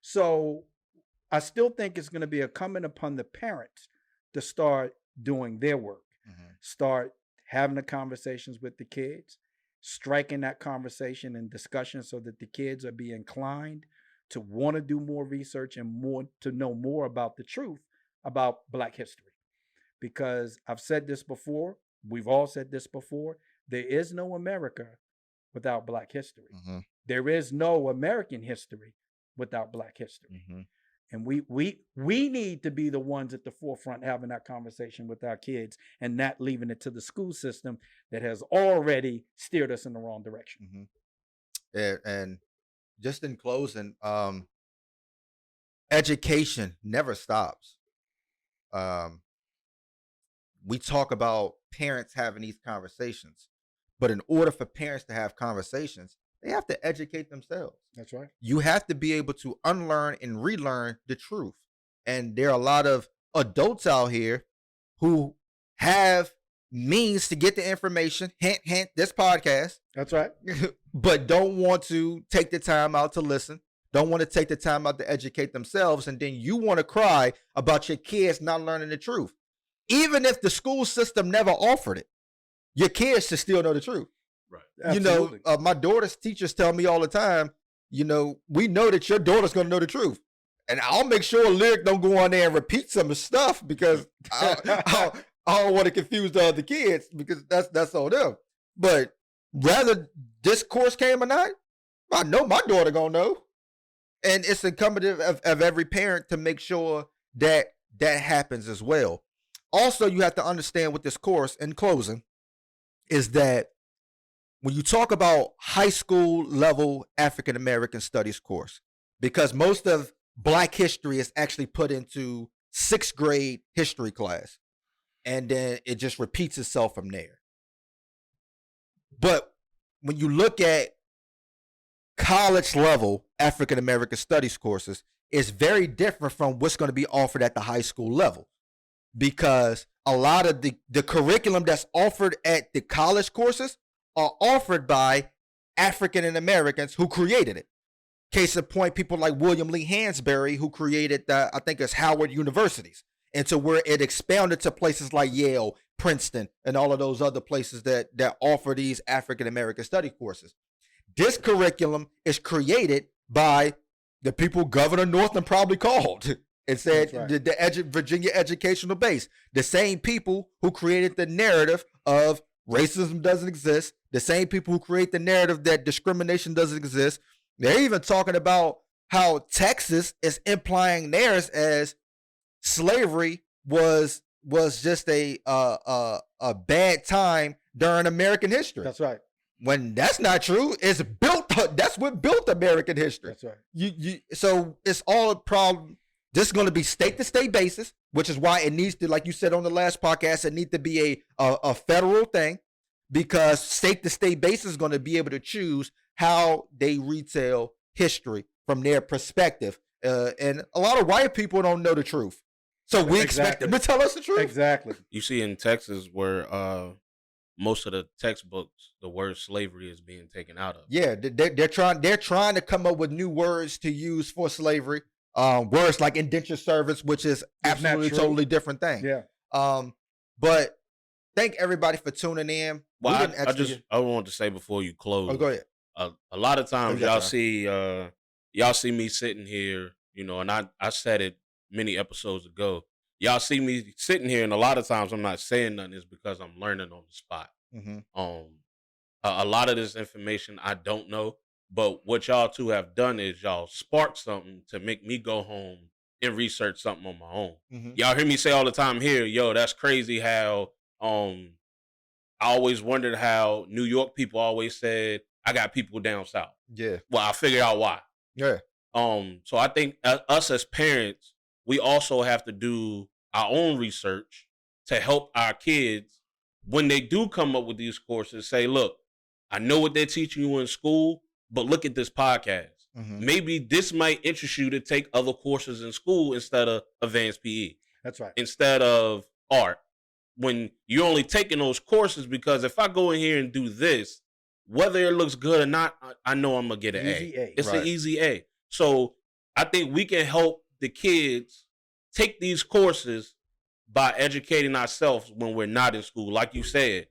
So I still think it's going to be incumbent upon the parents to start doing their work, start having the conversations with the kids, striking that conversation and discussion so that the kids are be inclined to want to do more research and more to know more about the truth about Black history. Because I've said this before, we've all said this before, there is no America without Black history. There is no American history without Black history. And we need to be the ones at the forefront having that conversation with our kids and not leaving it to the school system that has already steered us in the wrong direction. And just in closing, education never stops. We talk about parents having these conversations, but in order for parents to have conversations, they have to educate themselves. That's right. You have to be able to unlearn and relearn the truth. And there are a lot of adults out here who have means to get the information, hint, hint, this podcast. That's right. But don't want to take the time out to listen, don't want to take the time out to educate themselves. And then you want to cry about your kids not learning the truth. Even if the school system never offered it, your kids should still know the truth. Right. Absolutely. You know, my daughter's teachers tell me all the time, you know, we know that your daughter's going to know the truth. And I'll make sure Lyric don't go on there and repeat some of the stuff because I don't want to confuse the other kids because that's on them. But whether this course came or not, I know my daughter going to know. And it's incumbent of every parent to make sure that that happens as well. Also, you have to understand with this course, in closing, is that when you talk about high school level African American studies course, because most of Black history is actually put into 6th grade history class, and then it just repeats itself from there. But when you look at college level African American studies courses, it's very different from what's going to be offered at the high school level. Because a lot of the curriculum that's offered at the college courses are offered by African Americans who created it. Case in point, people like William Lee Hansberry, who created I think it's Howard Universities, and to where it expounded to places like Yale, Princeton, and all of those other places that offer these African American study courses. This curriculum is created by the people Governor Northam probably called. It said right. the Virginia educational base, the same people who created the narrative of racism doesn't exist, the same people who create the narrative that discrimination doesn't exist. They're even talking about how Texas is implying theirs as slavery was just a bad time during American history. That's right. When that's not true, it's built. That's what built American history. That's right. So it's all a problem. This is going to be state to state basis, which is why it needs to, like you said on the last podcast, it needs to be a federal thing, because state to state basis is going to be able to choose how they retell history from their perspective. And a lot of white people don't know the truth. So we expect them to tell us the truth. Exactly. You see in Texas where most of the textbooks, the word slavery is being taken out of. Yeah, they're trying to come up with new words to use for slavery. Words like indentured servants, which is absolutely totally different thing. Yeah. But thank everybody for tuning in. Well, I wanted to say before you close. Oh, go ahead. A lot of times y'all see me sitting here, you know, and I said it many episodes ago. Y'all see me sitting here, and a lot of times I'm not saying nothing is because I'm learning on the spot. Mm-hmm. A lot of this information I don't know. But what y'all two have done is y'all sparked something to make me go home and research something on my own. Mm-hmm. Y'all hear me say all the time here, yo, that's crazy how I always wondered how New York people always said, I got people down south. Yeah. Well, I figured out why. Yeah. So I think us as parents, we also have to do our own research to help our kids when they do come up with these courses. Say, look, I know what they're teaching you in school, but look at this podcast. Maybe this might interest you to take other courses in school instead of advanced PE. That's right. Instead of art. When you're only taking those courses because if I go in here and do this, whether it looks good or not, I know I'm going to get an A. It's an easy A. So I think we can help the kids take these courses by educating ourselves when we're not in school. Like you said,